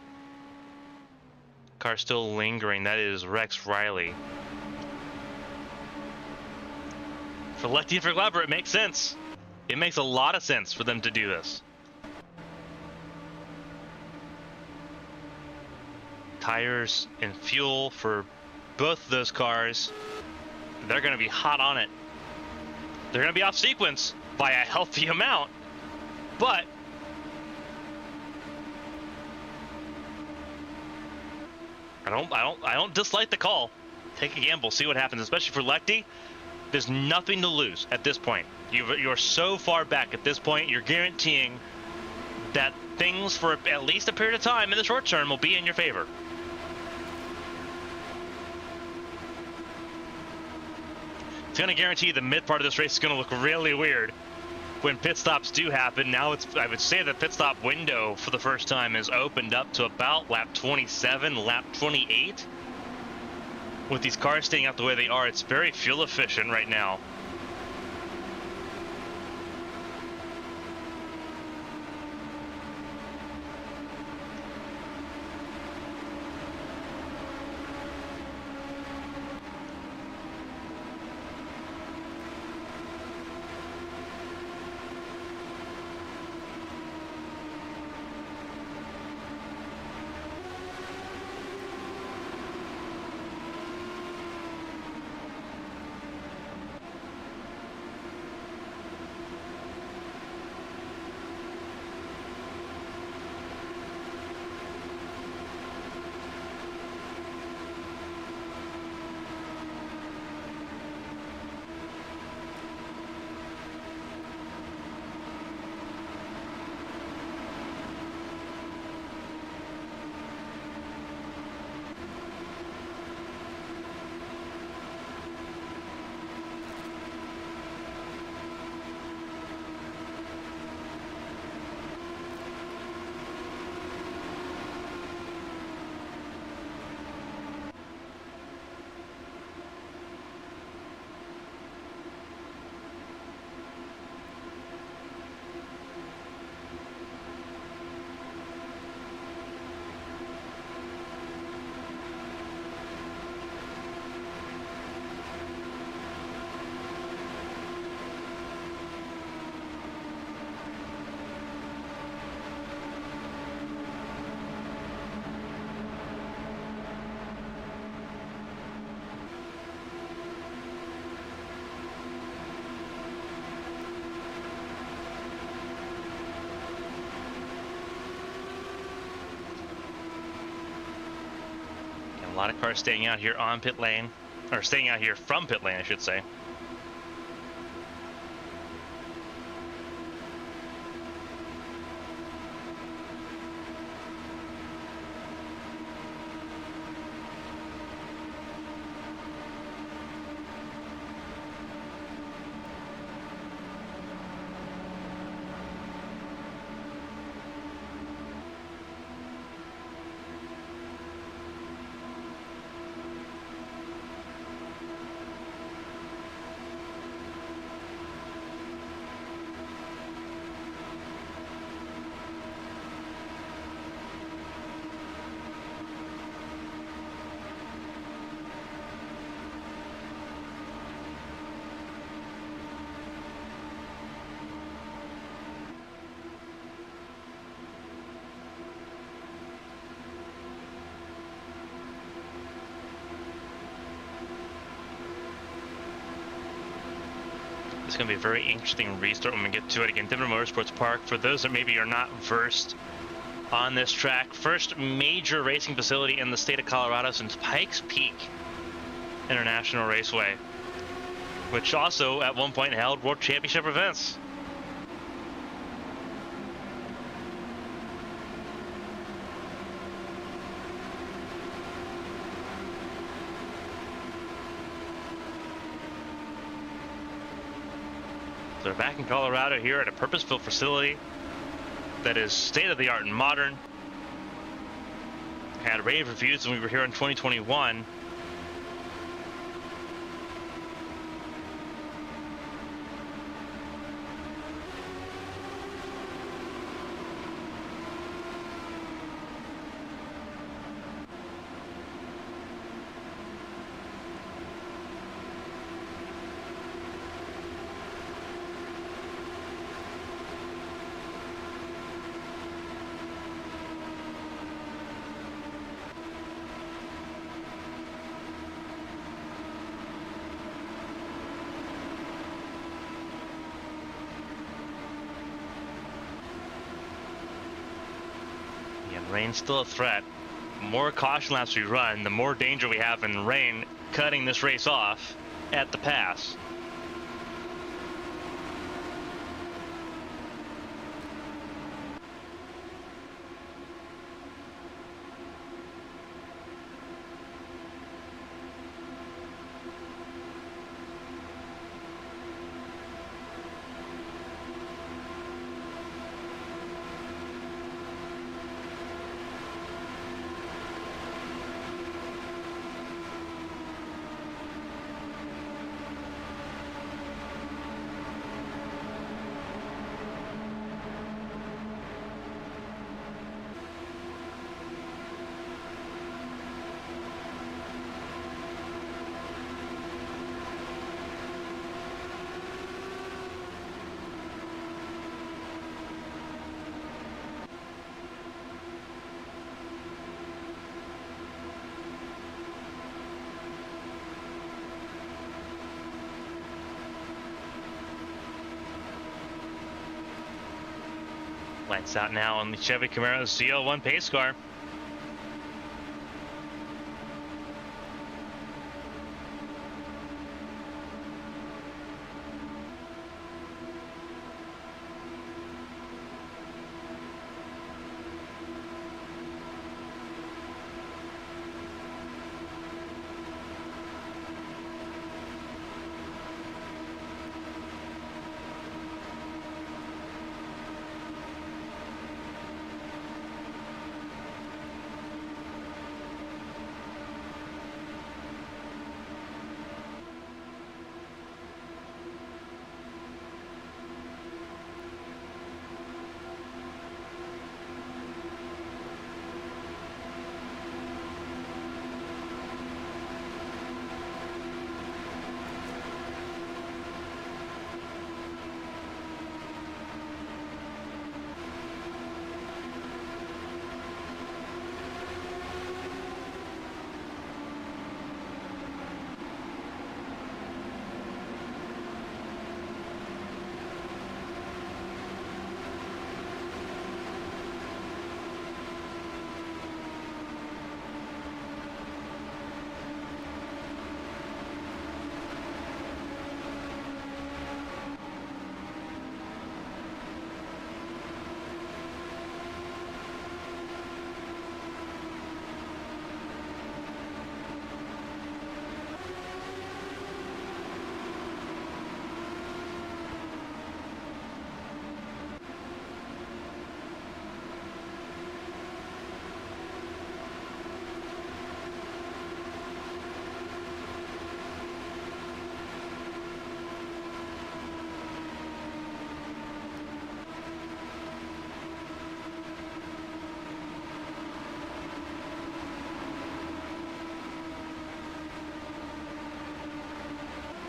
Car still lingering. That is Rex Riley. For Letty and for Glover, it makes sense. It makes a lot of sense for them to do this. Tires and fuel for both of those cars, they're going to be hot on it. They're going to be off sequence by a healthy amount, but I don't dislike the call. Take a gamble, see what happens, especially for Letty. There's nothing to lose at this point. You're so far back at this point, you're guaranteeing that things for at least a period of time in the short term will be in your favor. It's going to guarantee the mid part of this race is going to look really weird when pit stops do happen. Now I would say the pit stop window for the first time is opened up to about lap 27, lap 28. With these cars staying out the way they are, it's very fuel efficient right now. A lot of cars staying out here on pit lane, or staying out here from pit lane, I should say. It's going to be a very interesting restart when we get to it. Again, Denver Motorsports Park, for those that maybe are not versed on this track, first major racing facility in the state of Colorado since Pikes Peak International Raceway, which also at one point held World Championship events. So they're back in Colorado here at a purpose-built facility that is state-of-the-art and modern. Had rave reviews when we were here in 2021. Rain's still a threat. The more caution laps we run, the more danger we have in rain cutting this race off at the pass. Lights out now on the Chevy Camaro ZL1 pace car.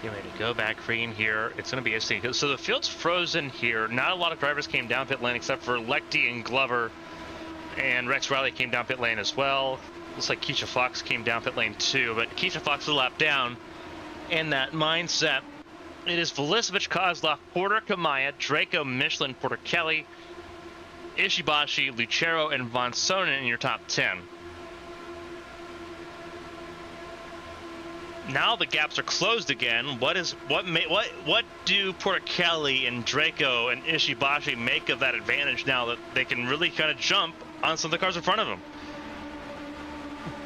Getting ready to go back green here. It's going to be interesting. So the field's frozen here. Not a lot of drivers came down pit lane except for Lecty and Glover, and Rex Riley came down pit lane as well. Looks like Keisha Fox came down pit lane too, but Keisha Fox is a lap down in that mindset It is Velisevich, Kozlov, Porter, Kamaya, Draco, Michelin, Porter Kelly, Ishibashi, Lucero, and Von Sonnen in your top 10. Now the gaps are closed again. What do Porter Kelly and Draco and Ishibashi make of that advantage now that they can really kind of jump on some of the cars in front of them?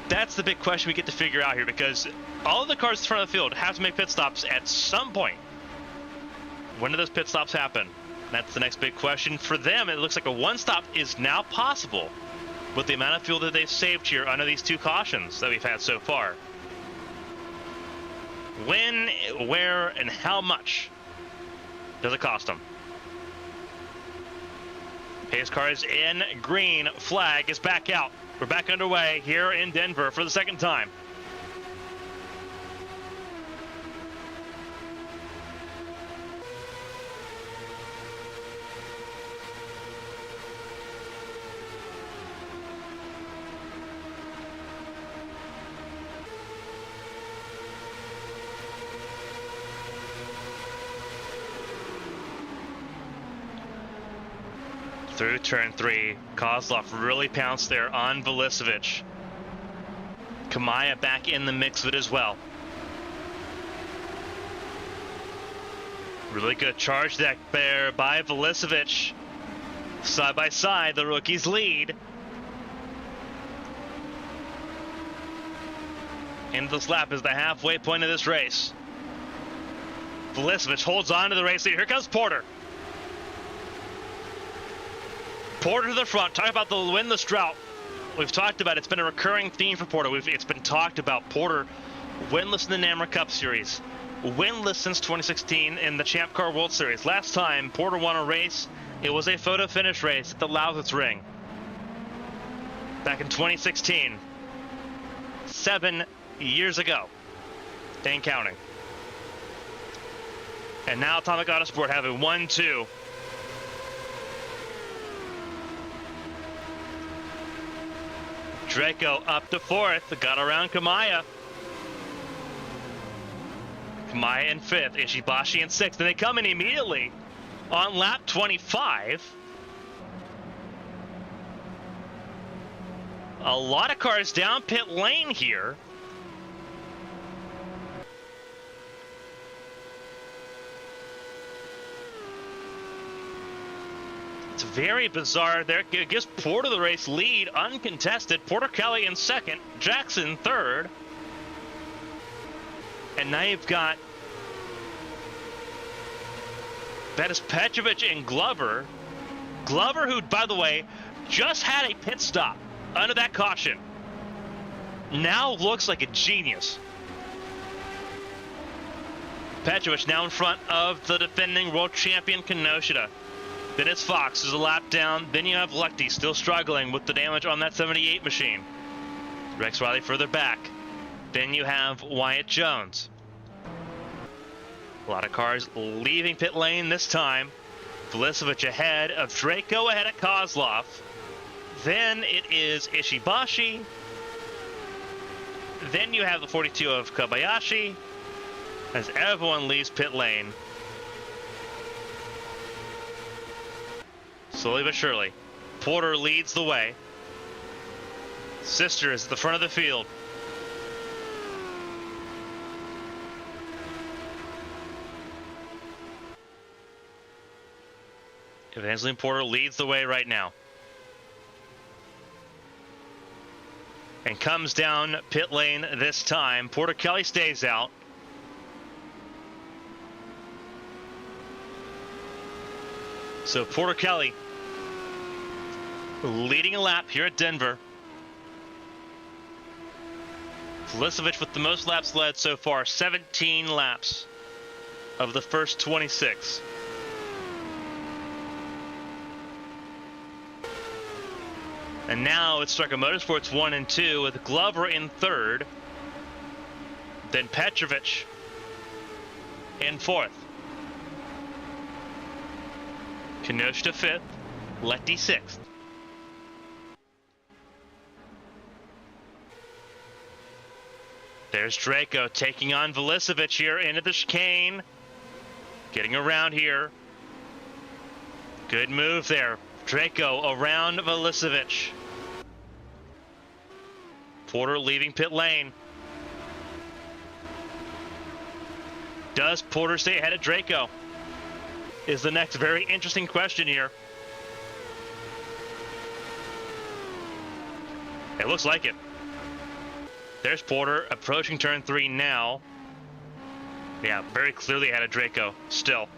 That's the big question we get to figure out here, because all of the cars in front of the field have to make pit stops at some point. When do those pit stops happen? That's the next big question. For them, it looks like a one-stop is now possible with the amount of fuel that they've saved here under these two cautions that we've had so far. When, where, and how much does it cost them? Pace car is in green. Flag is back out. We're back underway here in Denver for the second time. Through turn 3, Kozlov really pounced there on Velisevich. Kamaya back in the mix of it as well. Really good charge deck there by Velisevich. Side by side, the rookies lead. Into this lap is the halfway point of this race. Velisevich holds on to the race lead. Here comes Porter. Porter to the front. Talk about the winless drought. We've talked about it. It's been a recurring theme for Porter. It's been talked about. Porter winless in the NAMRA Cup Series. Winless since 2016 in the Champ Car World Series. Last time Porter won a race, it was a photo finish race at the Lausitz Ring. Back in 2016. 7 years ago. Ain't counting. And now Atomic Autosport have a 1-2. Draco up to 4th, got around Kamaya. Kamaya in 5th, Ishibashi in 6th, and they come in immediately on lap 25. A lot of cars down pit lane here. It's very bizarre there. It gives Porter the race lead, uncontested. Porter Kelly in 2nd, Jackson 3rd. And now you've got Betis Petrovic and Glover. Glover, who, by the way, just had a pit stop under that caution, now looks like a genius. Petrovic now in front of the defending world champion Kinoshita. Then it's Fox, who's a lap down. Then you have Lecty still struggling with the damage on that 78 machine. Rex Riley further back. Then you have Wyatt Jones. A lot of cars leaving pit lane this time. Velisevich ahead of Draco, ahead of Kozlov. Then it is Ishibashi. Then you have the 42 of Kobayashi as everyone leaves pit lane. Slowly but surely, Porter leads the way. Sister is at the front of the field. Evangeline Porter leads the way right now. And comes down pit lane this time. Porter Kelly stays out. So Porter Kelly leading a lap here at Denver. Velisevich with the most laps led so far, 17 laps of the first 26. And now it's Striker Motorsports 1 and 2 with Glover in 3rd. Then Petrovic in 4th. Kinoshita 5th, Letty 6th. There's Draco taking on Velisevich here into the chicane. Getting around here. Good move there. Draco around Velicevic. Porter leaving pit lane. Does Porter stay ahead of Draco? Is the next very interesting question here. It looks like it. There's Porter approaching turn 3 now. Yeah, very clearly ahead of Draco still.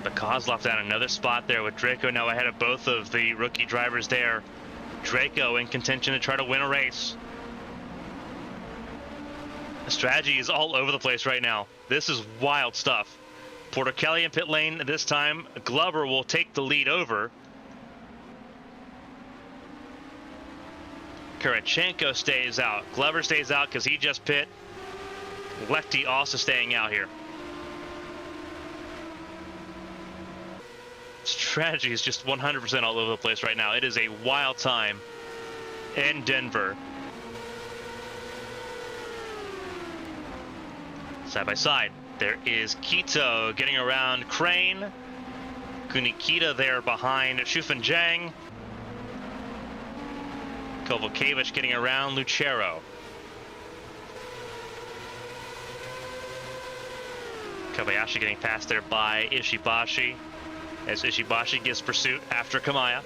But Kozlov down another spot there with Draco now ahead of both of the rookie drivers there. Draco in contention to try to win a race. The strategy is all over the place right now. This is wild stuff. Porter Kelly in pit lane this time. Glover will take the lead over. Kurichenko stays out. Glover stays out because he just pit. Lefty also staying out here. Strategy is just 100% all over the place right now. It is a wild time in Denver. Side by side, there is Quito getting around Crane. Kunikita there behind Shufenjang. Kovalkiewicz getting around Lucero. Kobayashi getting passed there by Ishibashi, as Ishibashi gives pursuit after Kamaya.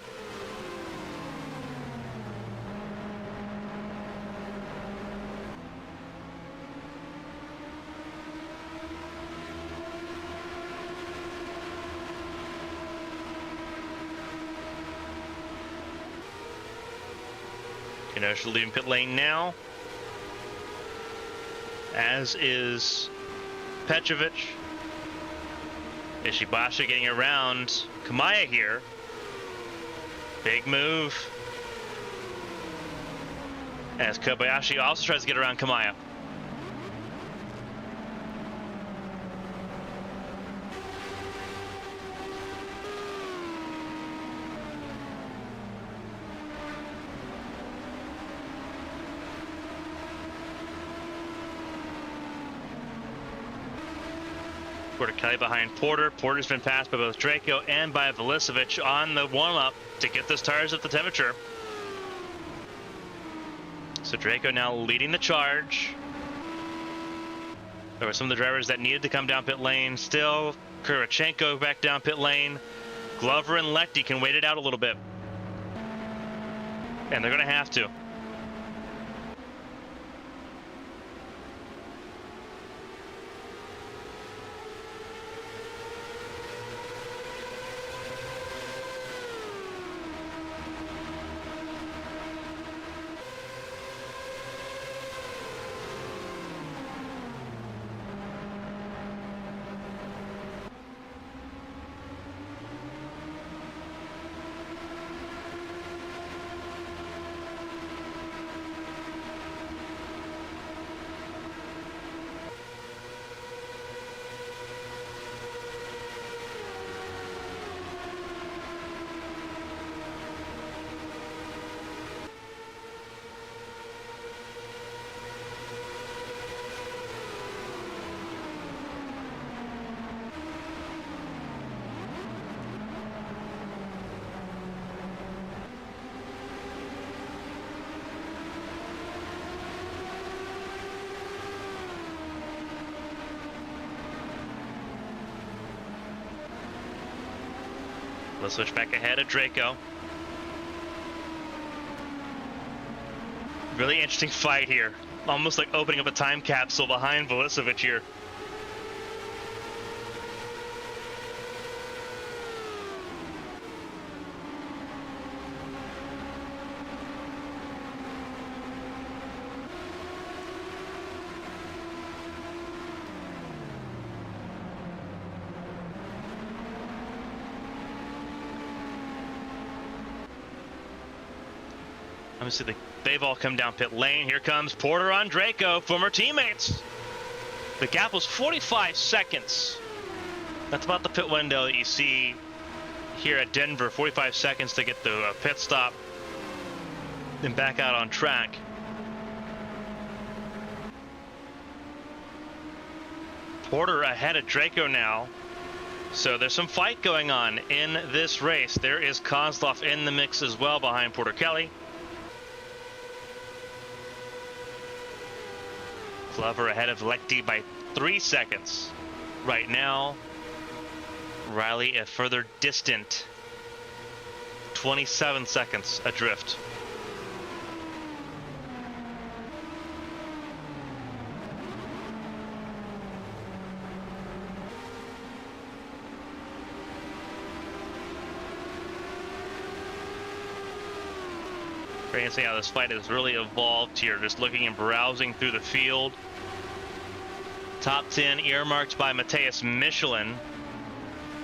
Kenosha leaving pit lane now, as is Petrovic. Ishibashi getting around Kamaya here. Big move. As Kobayashi also tries to get around Kamaya. Porter Kelly behind Porter. Porter's been passed by both Draco and by Velicevic on the warm-up to get those tires at the temperature. So Draco now leading the charge. There were some of the drivers that needed to come down pit lane still. Kurichenko back down pit lane. Glover and Lechty can wait it out a little bit. And they're going to have to. Let's switch back ahead of Draco. Really interesting fight here. Almost like opening up a time capsule behind Velicevic here. Obviously, they've all come down pit lane. Here comes Porter on Draco, former teammates. The gap was 45 seconds. That's about the pit window that you see here at Denver. 45 seconds to get the pit stop, then back out on track. Porter ahead of Draco now. So there's some fight going on in this race. There is Kozlov in the mix as well behind Porter Kelly. Glover ahead of Lecty by 3 seconds. Right now, Riley a further distant 27 seconds adrift. Great to see how this fight has really evolved here, just looking and browsing through the field. Top 10 earmarked by Matthias Michelin.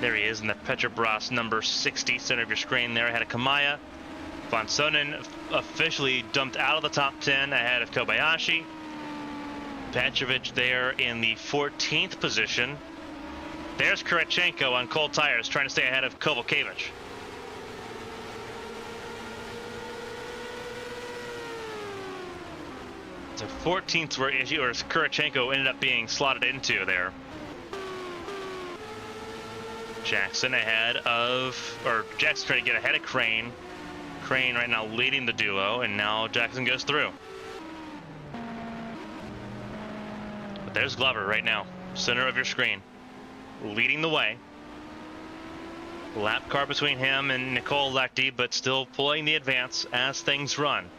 There he is in the Petrobras number 60, center of your screen there, ahead of Kamaya. Von Sonnen officially dumped out of the top 10 ahead of Kobayashi. Petrovic there in the 14th position. There's Kurachenko on cold tires trying to stay ahead of Kovalkiewicz. So 14th where Kurachenko ended up being slotted into there. Jackson ahead of, or Jackson trying to get ahead of Crane. Crane right now leading the duo, and now Jackson goes through. But there's Glover right now, center of your screen, leading the way. Lap car between him and Nicole Lecty, but still pulling the advance as things run.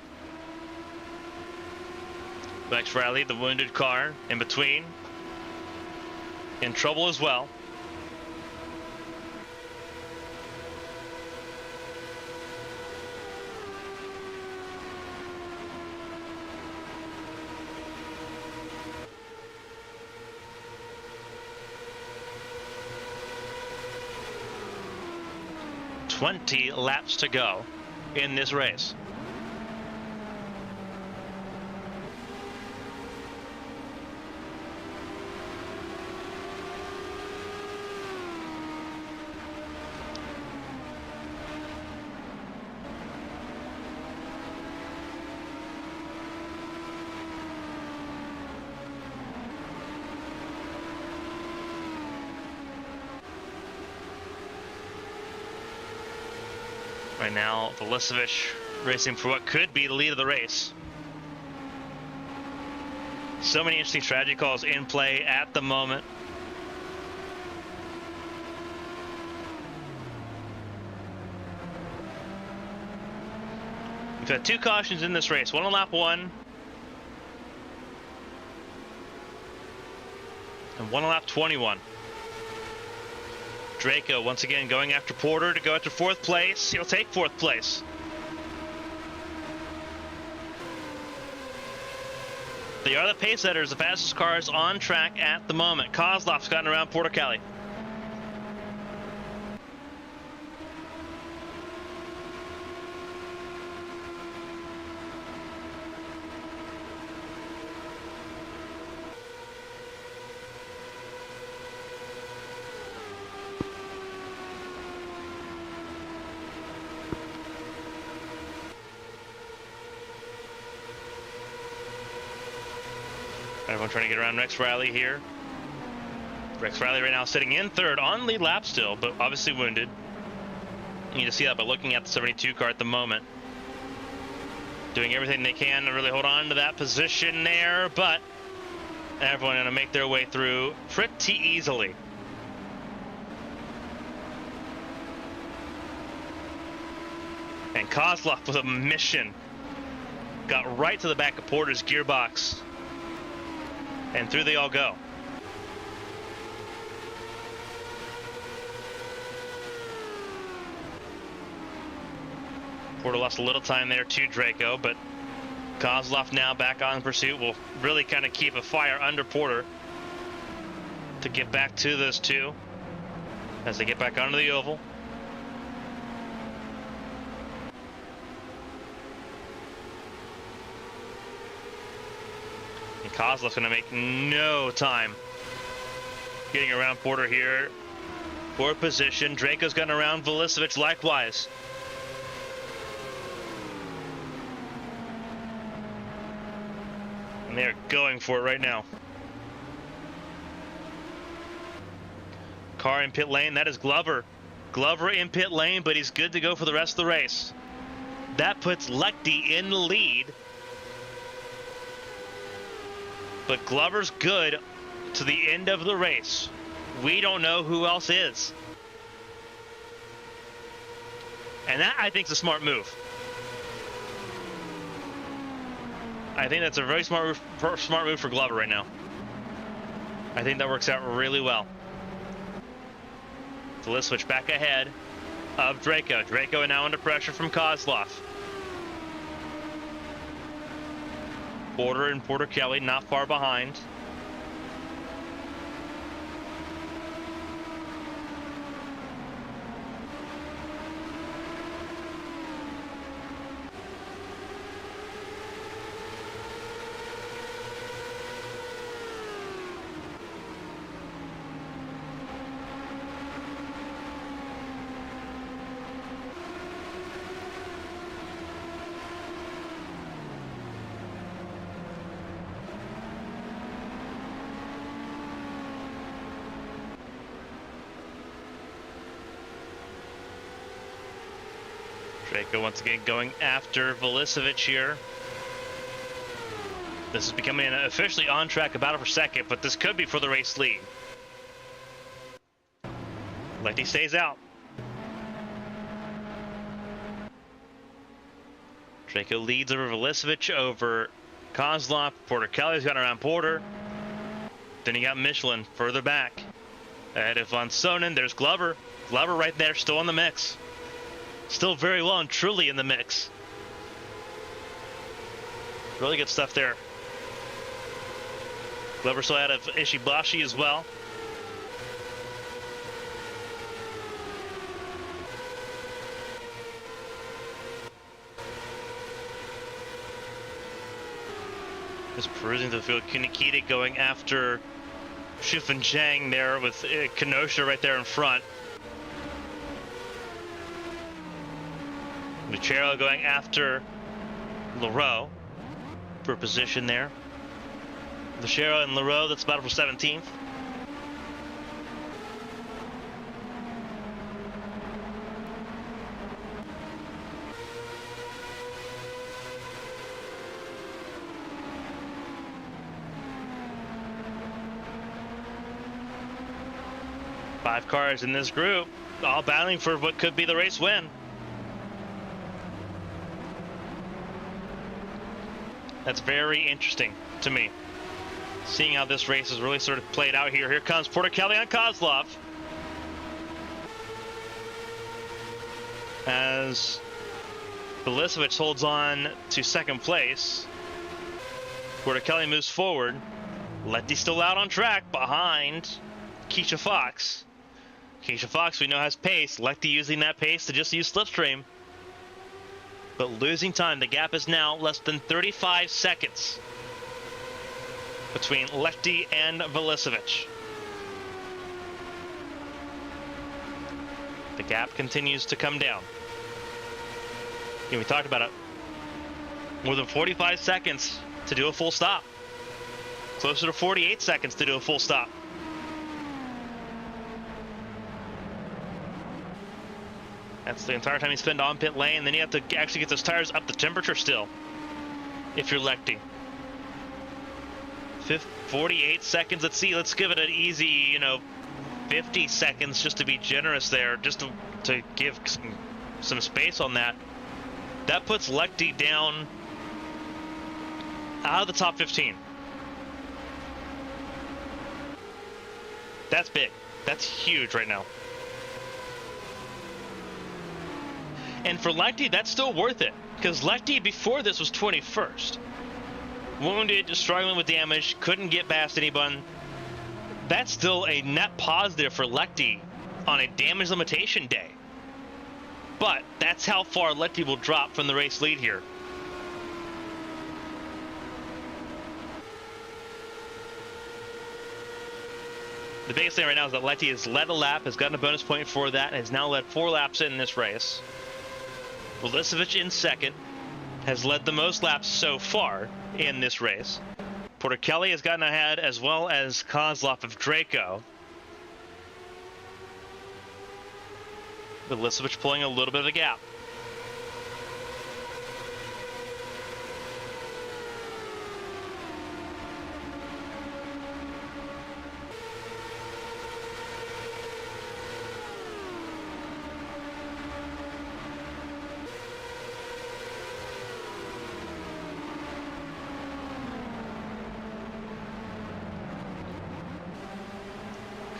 Max Riley, the wounded car, in between. In trouble as well. "20 laps to go in this race." Right now, Vulicevic racing for what could be the lead of the race. So many interesting strategy calls in play at the moment. We've had 2 cautions in this race, one on lap 1 and one on lap 21. Draco once again going after Porter to go after 4th place. He'll take 4th place. They are the pace setters, the fastest cars on track at the moment. Kozlov's gotten around Porter Kelly. Everyone trying to get around Rex Riley here. Rex Riley right now sitting in 3rd on lead lap still, but obviously wounded. You need to see that by looking at the 72 car at the moment. Doing everything they can to really hold on to that position there, but everyone going to make their way through pretty easily. And Kozlov with a mission. Got right to the back of Porter's gearbox. And through they all go. Porter lost a little time there to Draco, but Kozlov now back on pursuit will really kind of keep a fire under Porter to get back to those 2 as they get back onto the oval. Kozlov's going to make no time getting around Porter here. 4th position. Draco's gotten around Vulicevic likewise. And they're going for it right now. car in pit lane. That is Glover. Glover in pit lane, but he's good to go for the rest of the race. That puts Lechty in the lead. But Glover's good to the end of the race. We don't know who else is. And that, I think, is a smart move. I think that's a very smart move for Glover right now. I think that works out really well. So let's switch back ahead of Draco. Draco now under pressure from Kozlov. Porter and Porter Kelly not far behind. Draco once again going after Velicevic here. This is becoming an officially on-track battle for second, but this could be for the race lead. Lechty stays out. Draco leads over Velicevic, over Kozlov. Porter Kelly's got around Porter. Then you got Michelin further back. Ahead of Von Sonnen, there's Glover. Glover right there, still in the mix. Still very well and truly in the mix. Really good stuff there. Glover still out of Ishibashi as well. Just perusing the field. Nikita going after Shufan Zhang there with Kenosha right there in front. Lucero going after Leroux for position there. Lucero and Leroux, that's battle for 17th. Five cars in this group, all battling for what could be the race win. That's very interesting to me, seeing how this race has really sort of played out here. Here comes Porter Kelly on Kozlov, as Velicevic holds on to second place. Porter Kelly moves forward. Lechty still out on track behind Keisha Fox. Keisha Fox, we know, has pace. Lechty using that pace to just use slipstream, but losing time. The gap is now less than 35 seconds between Lechty and Velicevic. The gap continues to come down. And we talked about it. More than 45 seconds to do a full stop. Closer to 48 seconds to do a full stop. That's the entire time you spend on pit lane. Then you have to actually get those tires up to temperature still, if you're Lechty. 48 seconds. Let's see. Let's give it an easy, 50 seconds just to be generous there, just to give some space on that. That puts Lechty down out of the top 15. That's big. That's huge right now. And for Lechty, that's still worth it, because Lechty before this was 21st. Wounded, struggling with damage, couldn't get past anyone. That's still a net positive for Lechty on a damage limitation day. But that's how far Lechty will drop from the race lead here. The biggest thing right now is that Lechty has led a lap, has gotten a bonus point for that, and has now led 4 laps in this race. Velicevic in second, has led the most laps so far in this race. Porter Kelly has gotten ahead, as well as Kozlov of Draco. Milosevic pulling a little bit of a gap.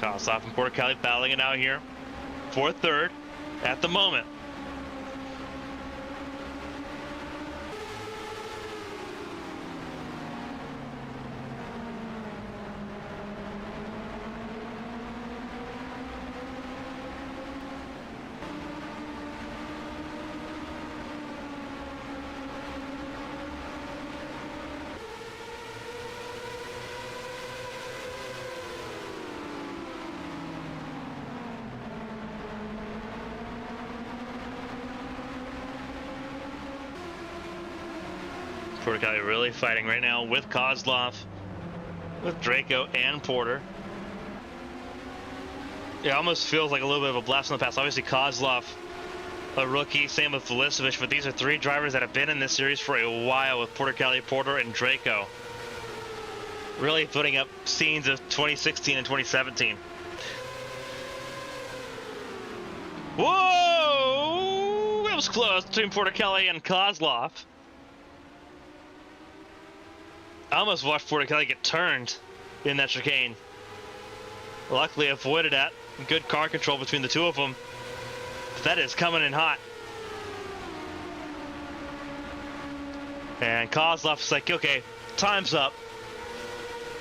Kozlov and Porticali battling it out here for third at the moment. Porticali really fighting right now with Kozlov, with Draco and Porter. It almost feels like a little bit of a blast from the past. Obviously Kozlov, a rookie, same with Milosevic, but these are three drivers that have been in this series for a while with Porticali, Porter, and Draco. Really putting up scenes of 2016 and 2017. Whoa! It was close between Porticali and Kozlov. I almost watched Porticali get turned in that chicane. Luckily avoided that. Good car control between the two of them. But that is coming in hot. And Kozlov is like, okay, time's up.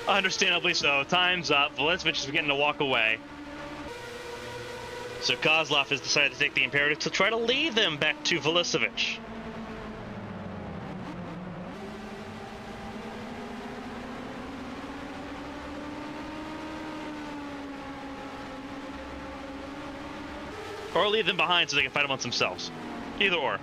Understandably so, time's up. Milosevic is beginning to walk away. So Kozlov has decided to take the imperative to try to lead them back to Milosevic. Or leave them behind so they can fight amongst themselves. Either or.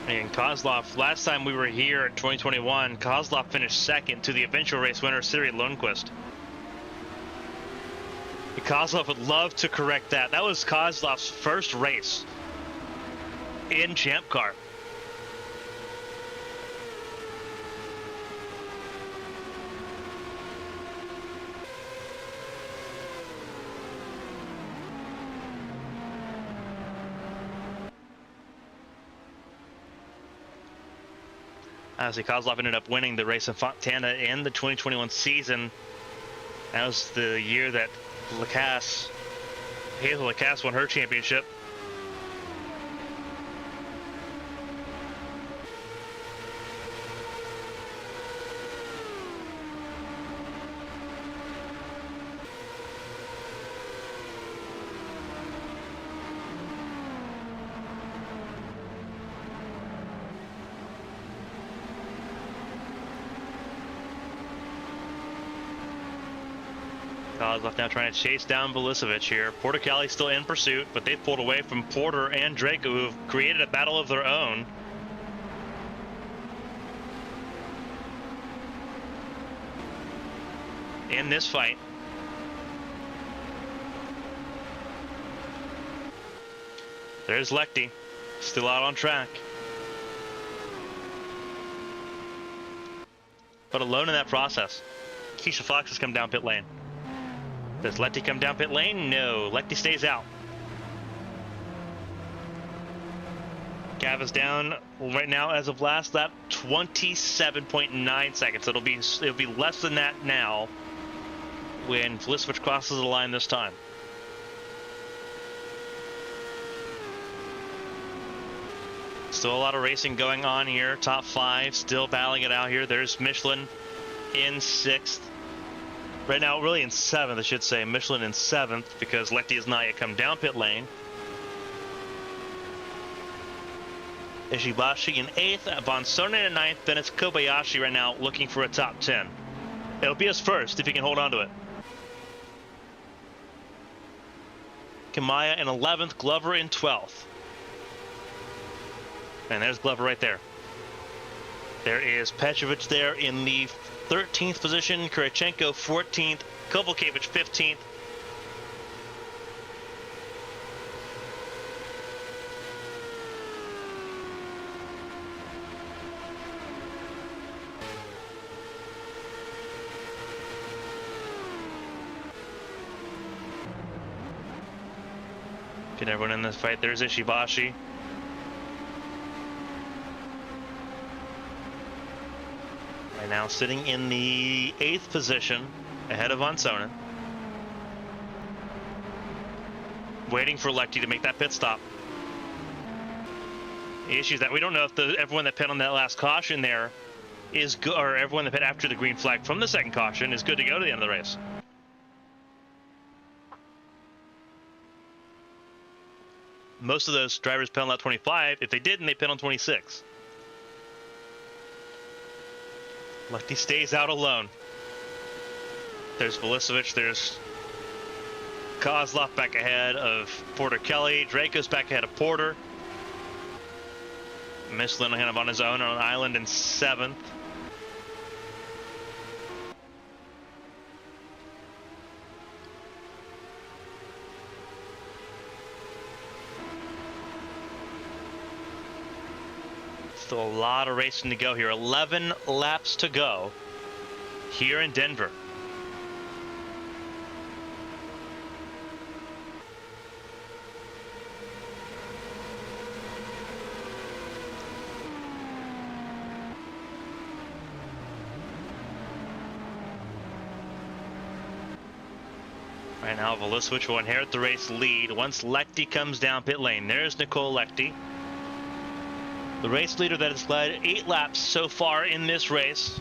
And Kozlov, last time we were here in 2021, Kozlov finished second to the eventual race winner, Siri Lundqvist. Kozlov would love to correct that. That was Kozlov's first race in Champ Car. Honestly, Kozlov ended up winning the race in Fontana in the 2021 season. That was the year that Hazel Lacasse won her championship. Kozlov now trying to chase down Milosevic here. Porticali still in pursuit, but they've pulled away from Porter and Draco, who've created a battle of their own. In this fight. There's Lechty, still out on track. But alone in that process. Keisha Fox has come down pit lane. Does Lechty come down pit lane? No, Lechty stays out. Gav is down right now as of last lap, 27.9 seconds. It'll be less than that now when Milosevic crosses the line this time. Still a lot of racing going on here. Top five still battling it out here. There's Michelin in sixth. Right now, really in seventh, I should say. Michelin in seventh because Lechty has not yet come down pit lane. Ishibashi in 8th, Von Sonnen in 9th, then it's Kobayashi right now looking for a top 10. It'll be his first if he can hold on to it. Kamaya in 11th, Glover in 12th. And there's Glover right there. There is Petrovic there in the 13th position, Kurichenko 14th, Kovalkiewicz 15th. Get everyone in this fight. There's Ishibashi. Right now sitting in the 8th position ahead of Von Sonnen. Waiting for Lecty to make that pit stop. The issue is that we don't know if everyone that pit on that last caution there is good, or everyone that pit after the green flag from the second caution is good to go to the end of the race. Most of those drivers pit on lap 25. If they didn't, they pit on 26. Lecty stays out alone. There's Velicevic, there's Kozlov back ahead of Porter Kelly. Draco's back ahead of Porter. Michelin kind of on his own on an island in 7th. Still a lot of racing to go here. 11 laps to go here in Denver. Right now, Velicevic will inherit the race lead once Lecty comes down pit lane. There's Nicole Lecty, the race leader that has led 8 laps so far in this race.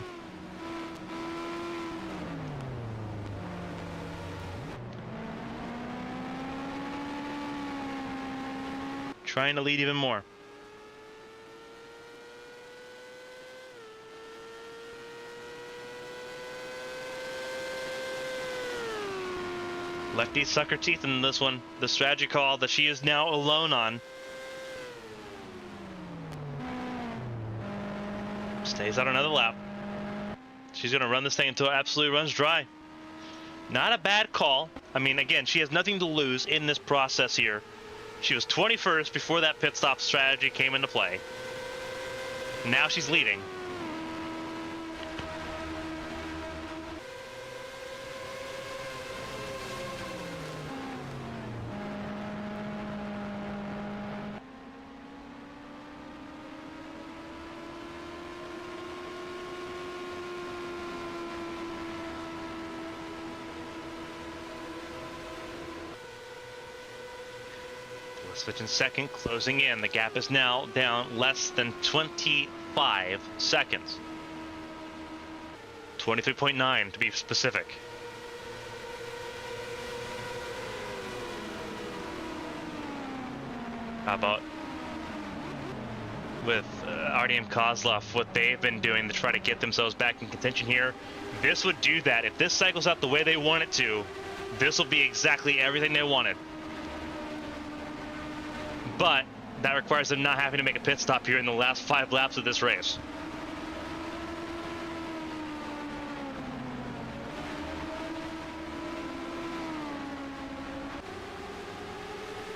Trying to lead even more. Lecty suck her teeth in this one. The strategy call that she is now alone on. Stays out another lap. She's going to run this thing until it absolutely runs dry. Not a bad call. I mean, again, she has nothing to lose in this process here. She was 21st before that pit stop strategy came into play. Now she's leading. Switching second, closing in. The gap is now down less than 25 seconds. 23.9 to be specific. How about with Artyom Kozlov, what they've been doing to try to get themselves back in contention here? This would do that. If this cycles out the way they want it to, this will be exactly everything they wanted. But that requires them not having to make a pit stop here in the last 5 laps of this race.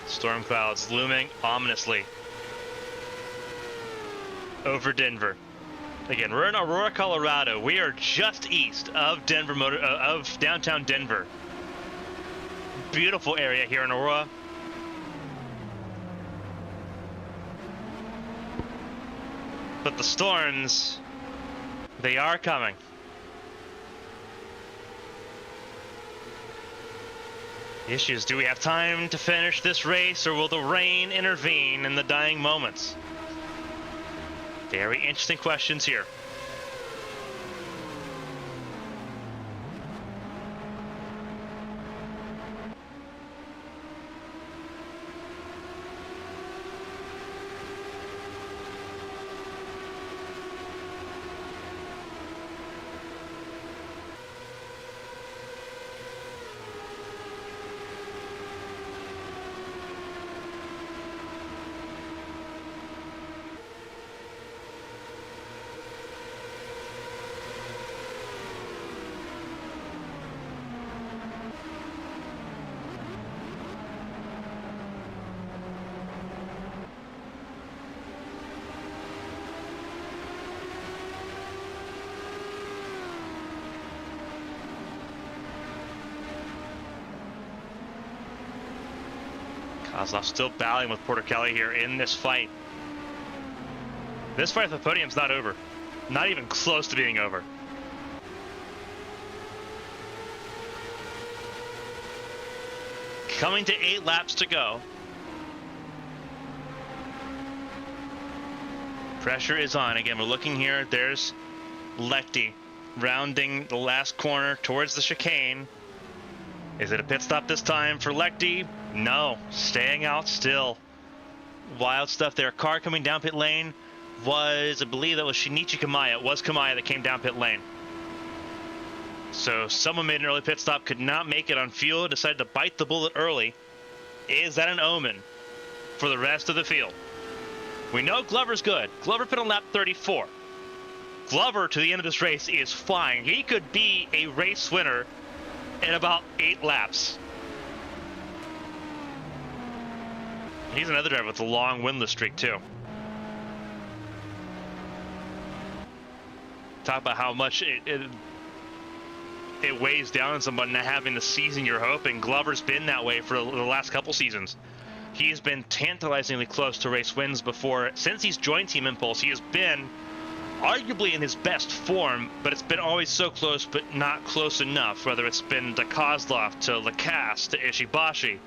Storm clouds looming ominously over Denver. Again, we're in Aurora, Colorado. We are just east of Denver, of downtown Denver. Beautiful area here in Aurora. But the storms, they are coming. The issue is, do we have time to finish this race, or will the rain intervene in the dying moments? Very interesting questions here. Kozlov still battling with Porter Kelly here in this fight. This fight for the podium's not over. Not even close to being over. Coming to 8 laps to go. Pressure is on. Again, we're looking here. There's Lechty rounding the last corner towards the chicane. Is it a pit stop this time for Lechty? No, staying out still. Wild stuff there. Car coming down pit lane was, I believe that was Shinichi Kamaya. It was Kamaya that came down pit lane. So someone made an early pit stop, could not make it on fuel, decided to bite the bullet early. Is that an omen for the rest of the field? We know Glover's good. Glover pit on lap 34. Glover, to the end of this race, is flying. He could be a race winner in about 8 laps. He's another driver with a long winless streak, too. Talk about how much it weighs down on someone not having the season you're hoping. Glover's been that way for the last couple seasons. He's been tantalizingly close to race wins before. Since he's joined Team Impulse, he has been arguably in his best form, but it's been always so close, but not close enough, whether it's been to Kozlov, to Lacasse, to Ishibashi.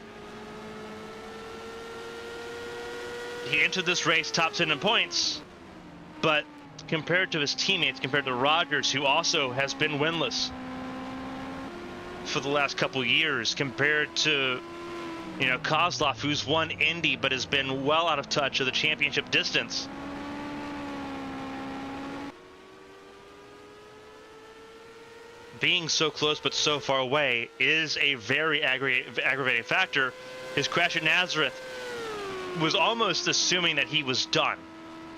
He entered this race top 10 in points, but compared to his teammates, compared to Rogers, who also has been winless for the last couple years, compared to, you know, Kozlov, who's won Indy but has been well out of touch of the championship distance. Being so close but so far away is a very aggravating factor. His crash at Nazareth was almost assuming that he was done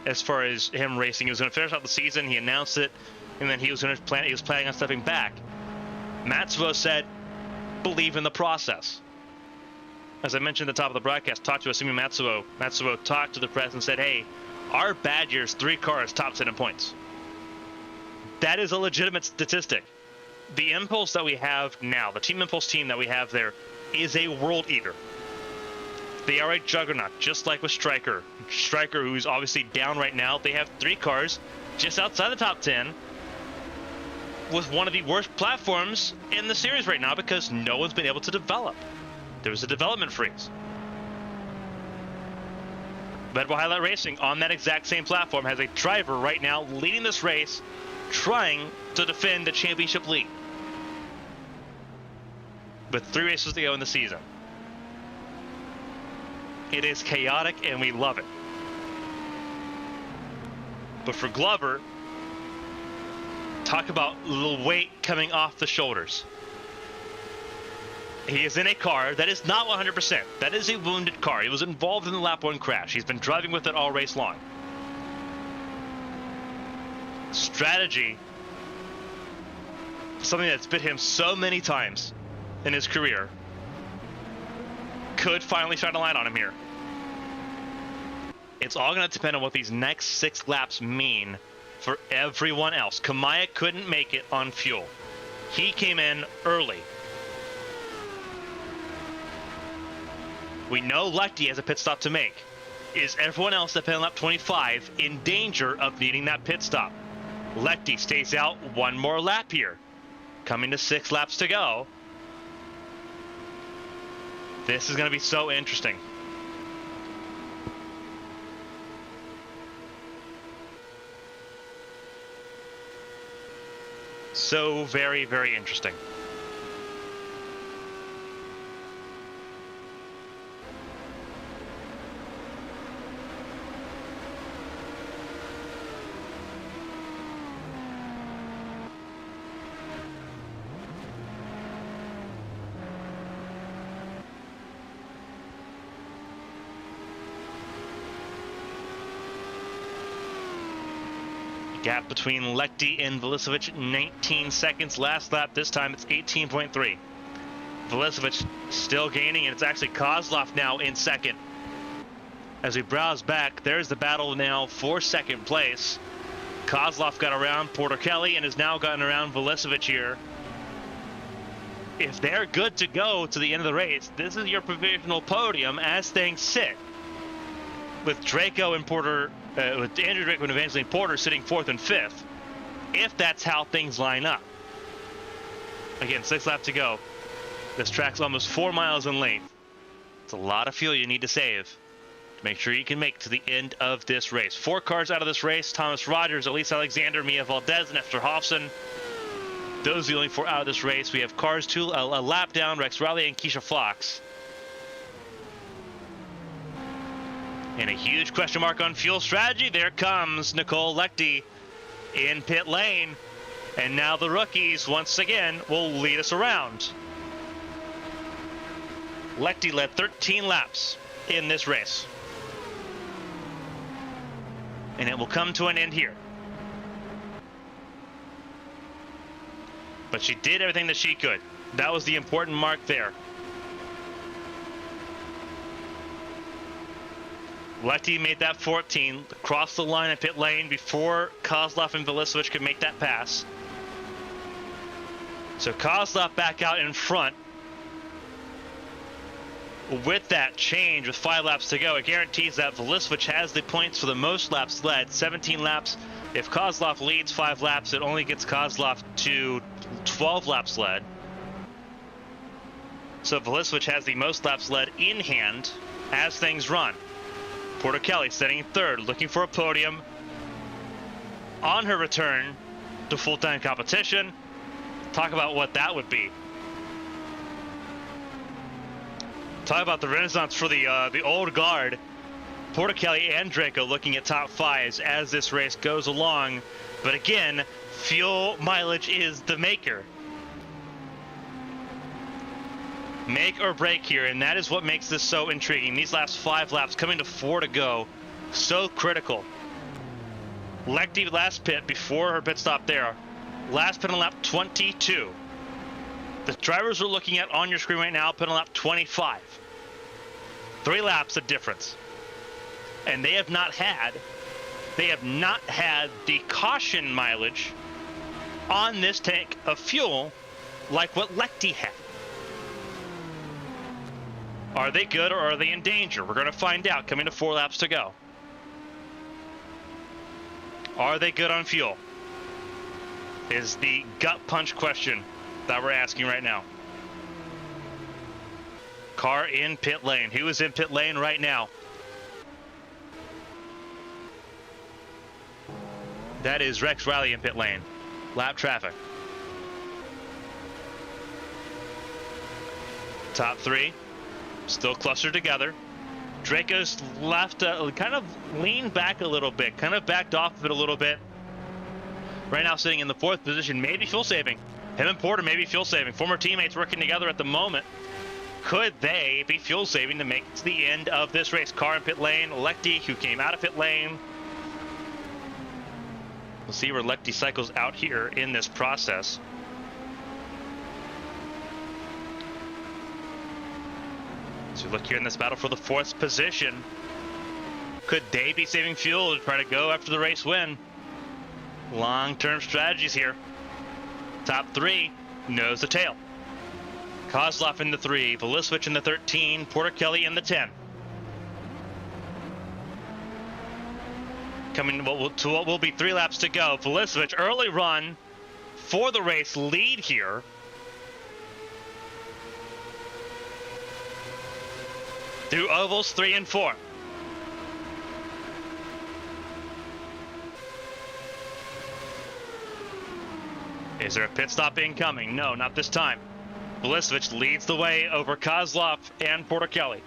as far as him racing. He was going to finish out the season. He announced it, and then he was planning on stepping back. Matsuo said, believe in the process. As I mentioned at the top of the broadcast, talked to Asumi Matsuo. Matsuo talked to the press and said, hey, our bad year's 3 cars top 10 in points. That is a legitimate statistic. The Impulse that we have now, the Team Impulse team that we have there, is a world eater. They are a juggernaut, just like with Stryker. Stryker, who's obviously down right now, they have 3 cars just outside the top 10 with one of the worst platforms in the series right now because no one's been able to develop. There was a development freeze. Red Bull Highlight Racing on that exact same platform has a driver right now leading this race, trying to defend the championship lead with 3 races to go in the season. It is chaotic and we love it. But for Glover, talk about the weight coming off the shoulders. He is in a car that is not 100%. That is a wounded car. He was involved in the lap 1 crash. He's been driving with it all race long. Strategy, something that's bit him so many times in his career, could finally shine a light on him here. It's all going to depend on what these next 6 laps mean for everyone else. Kamaya couldn't make it on fuel. He came in early. We know Lechty has a pit stop to make. Is everyone else at pit lap 25 in danger of needing that pit stop? Lechty stays out 1 more lap here. Coming to 6 laps to go. This is going to be so interesting. So very, very interesting. Gap between Lechty and Velicevic, 19 seconds. Last lap, this time it's 18.3. Velicevic still gaining, and it's actually Kozlov now in second. As we browse back, there's the battle now for second place. Kozlov got around Porter Kelly and has now gotten around Velicevic here. if they're good to go to the end of the race, this is your provisional podium as things sit. With Draco and Porter, with Andrew Draco and Evangeline Porter sitting 4th and 5th, if that's how things line up. Again, 6 laps to go. This track's almost 4 miles in length. It's a lot of fuel you need to save to make sure you can make it to the end of this race. 4 cars out of this race: Thomas Rogers, Elise Alexander, Mia Valdez, and Esther Hofson. Those are the only 4 out of this race. We have cars a lap down: Rex Riley and Keisha Fox. And a huge question mark on fuel strategy. There comes Nicole Lechty in pit lane. And now the rookies, once again, will lead us around. Lechty led 13 laps in this race. And it will come to an end here. But she did everything that she could. That was the important mark there. Lechty made that 14, crossed the line in pit lane before Kozlov and Velisevich could make that pass. So Kozlov back out in front. With that change, with 5 laps to go, it guarantees that Velisevich has the points for the most laps led, 17 laps. If Kozlov leads 5 laps, it only gets Kozlov to 12 laps led. So Velisevich has the most laps led in hand as things run. Porter Kelly sitting in 3rd, looking for a podium on her return to full-time competition. Talk about what that would be. Talk about the renaissance for the old guard. Porter Kelly and Draco looking at top 5s as this race goes along. But again, fuel mileage is the maker. Make or break here, and that is what makes this so intriguing. These last 5 laps, coming to 4 to go, so critical. Lechty last pit before her pit stop there. Last pit on lap 22. The drivers are looking at on your screen right now, pit on lap 25. 3 laps of difference. And they have not had the caution mileage on this tank of fuel like what Lechty had. Are they good or are they in danger? We're going to find out coming to 4 laps to go. Are they good on fuel? Is the gut punch question that we're asking right now. Car in pit lane. Who is in pit lane right now? That is Rex Riley in pit lane. Lap traffic. Top 3. Still clustered together. Draco's left, kind of leaned back a little bit, kind of backed off of it a little bit. Right now sitting in the 4th position, maybe fuel saving. Him and Porter may be fuel saving. Former teammates working together at the moment. Could they be fuel saving to make it to the end of this race? Car in pit lane. Lechty, who came out of pit lane. We'll see where Lechty cycles out here in this process. So look here in this battle for the 4th position. Could they be saving fuel to try to go after the race win? Long-term strategies here. Top 3, nose to tail. Kozlov in the 3, Velisevich in the 13, Porter Kelly in the 10. Coming to what will be 3 laps to go. Velisevich, early run for the race lead here. Through ovals 3 and 4. Is there a pit stop incoming? No, not this time. Velisevich leads the way over Kozlov and Porter Kelly.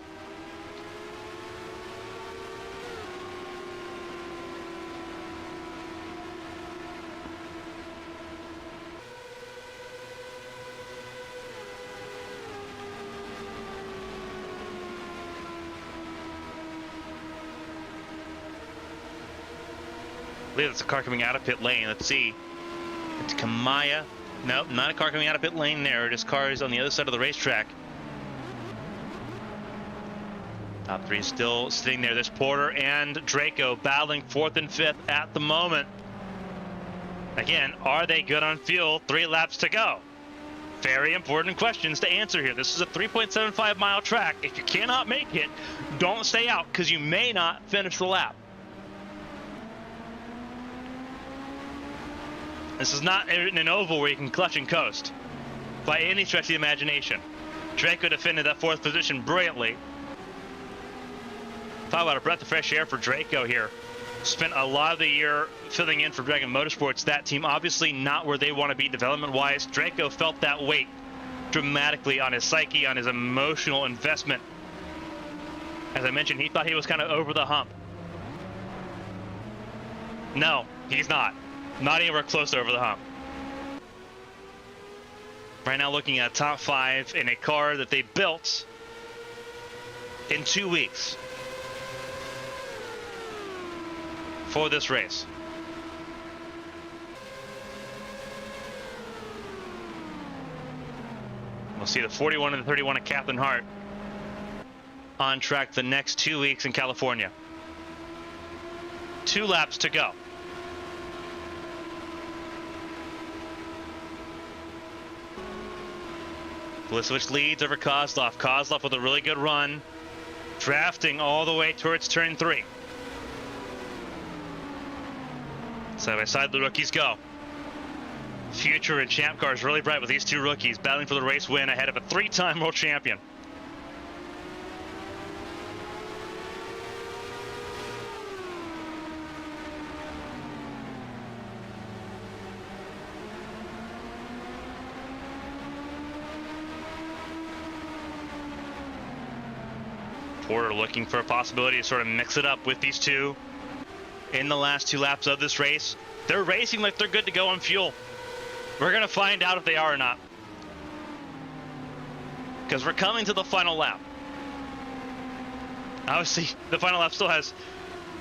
I believe it's a car coming out of pit lane. Let's see. It's Kamaya. Nope, not a car coming out of pit lane there. Just cars on the other side of the racetrack. Top 3 still sitting there. There's Porter and Draco battling 4th and 5th at the moment. Again, are they good on fuel? 3 laps to go. Very important questions to answer here. This is a 3.75 mile track. If you cannot make it, don't stay out because you may not finish the lap. This is not an oval where you can clutch and coast by any stretch of the imagination. Draco defended that 4th position brilliantly. Talk about a breath of fresh air for Draco here. Spent a lot of the year filling in for Dragon Motorsports. That team obviously not where they want to be development-wise. Draco felt that weight dramatically on his psyche, on his emotional investment. As I mentioned, he thought he was kind of over the hump. No, he's not. Not anywhere close to over the hump. Right now looking at top 5 in a car that they built in 2 weeks for this race. We'll see the 41 and the 31 at Kathleen Hart on track the next 2 weeks in California. 2 laps to go. Vulisevich leads over Kozlov. Kozlov with a really good run, drafting all the way towards turn 3. Side by side, the rookies go. Future in Champ Car is really bright with these 2 rookies battling for the race win ahead of a 3-time world champion. Porter looking for a possibility to sort of mix it up with these 2 in the last 2 laps of this race. They're racing like they're good to go on fuel. We're going to find out if they are or not, because we're coming to the final lap. Obviously, the final lap still has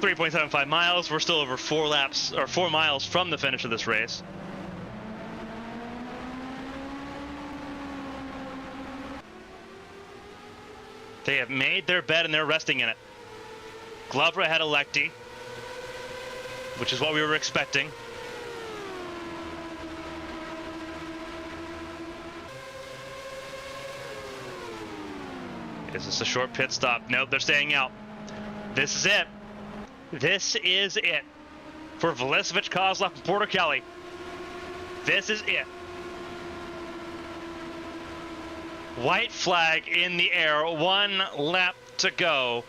3.75 miles. We're still over 4 laps or 4 miles from the finish of this race. They have made their bed and they're resting in it. Glover ahead of Lecty, which is what we were expecting. Is this a short pit stop? Nope, they're staying out. This is it. This is it for Vulisevich, Kozlov, and Porter Kelly. This is it. White flag in the air, 1 lap to go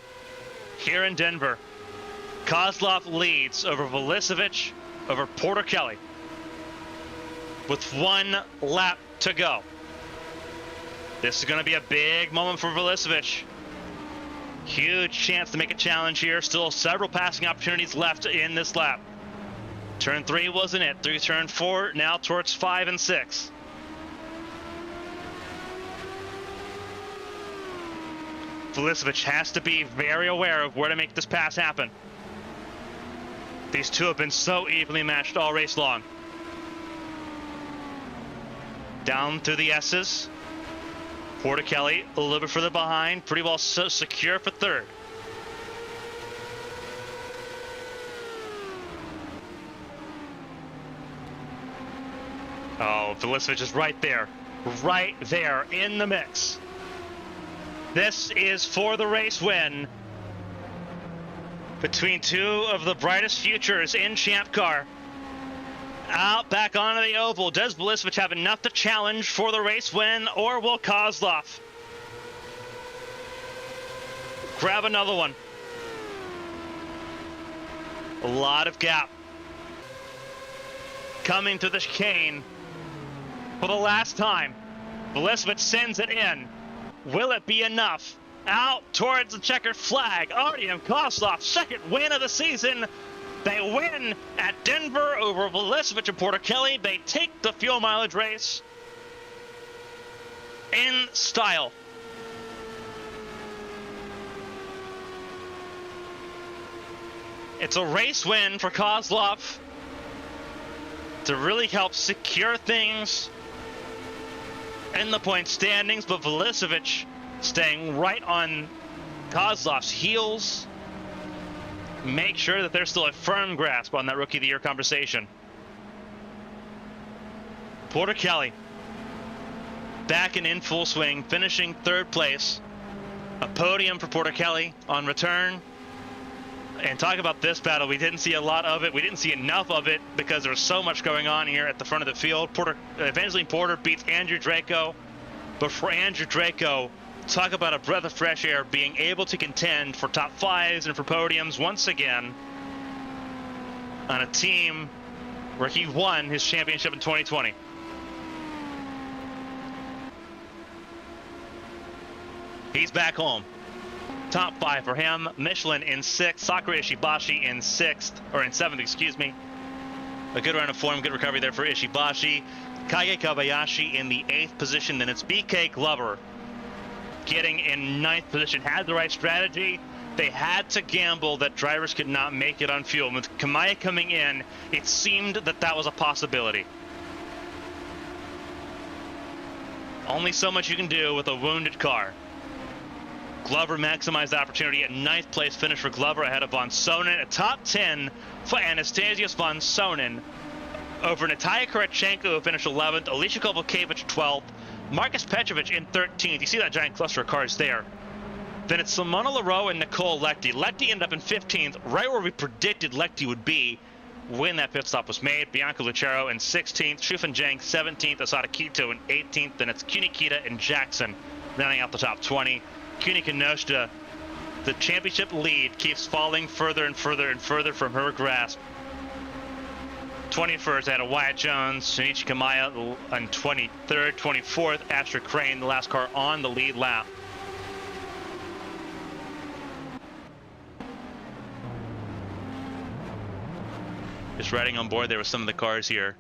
here in Denver. Kozlov leads over Vulisevich, over Porter Kelly with 1 lap to go. This is going to be a big moment for Vulisevich. Huge chance to make a challenge here. Still several passing opportunities left in this lap. Turn 3 wasn't it. Through turn 4, now towards 5 and 6. Vulisevich has to be very aware of where to make this pass happen. These 2 have been so evenly matched all race long. Down through the S's. Porter Kelly a little bit further behind, pretty well so secure for 3rd. Oh, Vulisevich is right there in the mix. This is for the race win between 2 of the brightest futures in Champ Car. Out back onto the oval. Does Vulisevich have enough to challenge for the race win, or will Kozlov grab another one? A lot of gap coming to the chicane for the last time. Vulisevich sends it in. Will it be enough? Out towards the checkered flag. Artyom Kozlov, 2nd win of the season. They win at Denver over Vulisevich and Porter Kelly. They take the fuel mileage race in style. It's a race win for Kozlov to really help secure things in the point standings, but Vulisevich staying right on Kozlov's heels. Make sure that there's still a firm grasp on that Rookie of the Year conversation. Porter Kelly back and in full swing, finishing third place. A podium for Porter Kelly on return. And talk about this battle. We didn't see a lot of it. We didn't see enough of it because there was so much going on here at the front of the field. Evangeline Porter beats Andrew Draco. But for Andrew Draco, talk about a breath of fresh air, being able to contend for top fives and for podiums once again on a team where he won his championship in 2020. He's back home. Top five for him. Michelin in 6th. Sakura Ishibashi in 6th, or in 7th, excuse me. A good run of form, good recovery there for Ishibashi. Kage Kobayashi in the 8th position. Then it's BK Glover getting in 9th position. Had the right strategy. They had to gamble that drivers could not make it on fuel. With Kamaya coming in, it seemed that that was a possibility. Only so much you can do with a wounded car. Glover maximized the opportunity at 9th place finish for Glover ahead of Von Sonnen. A top 10 for Anastasios Von Sonnen over Natalia Kurachenko, who finished 11th, Alicia Kovalkiewicz 12th, Marcus Petrovic in 13th. You see that giant cluster of cars there. Then it's Simona Leroux and Nicole Lecty. Lecty ended up in 15th, right where we predicted Lecty would be when that pit stop was made. Bianca Lucero in 16th, Shufan Zhang 17th, Asada Kito in 18th. Then it's Kunikita and Jackson rounding out the top 20. Kuni Kinoshita, the championship lead keeps falling further and further and further from her grasp. 21st, had a Wyatt Jones, Shinichi Kamaya on 23rd, 24th, Asher Crane, the last car on the lead lap. Just riding on board there with some of the cars here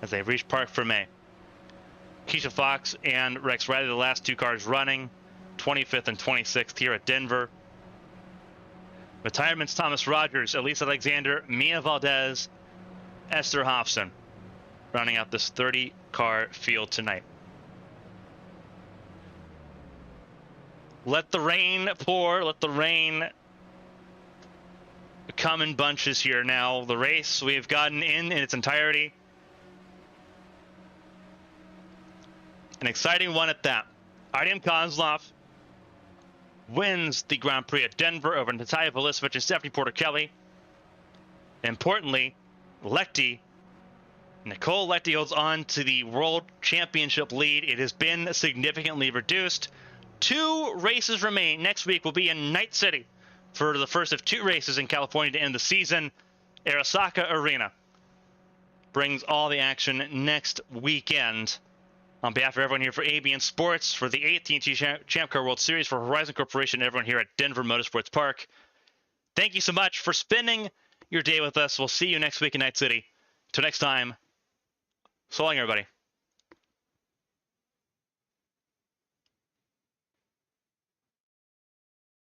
as they reach Parc Fermé. Keisha Fox and Rex Riley, the last two cars running, 25th and 26th here at Denver. Retirements: Thomas Rogers, Elise Alexander, Mia Valdez, Esther Hofson, rounding out this 30-car field tonight. Let the rain pour, let the rain come in bunches here now. The race we have gotten in its entirety. An exciting one at that. Artem Kozlov wins the Grand Prix at Denver over Natalia Velisevich and Stephanie Porter Kelly. Importantly, Nicole Lecty holds on to the World Championship lead. It has been significantly reduced. 2 races remain. Next week will be in Night City for the first of 2 races in California to end the season. Arasaka Arena brings all the action next weekend. On behalf of everyone here for ABN Sports, for the AT&T Champ Car World Series, for Horizon Corporation, everyone here at Denver Motorsports Park, thank you so much for spending your day with us. We'll see you next week in Night City. Till next time, so long, everybody.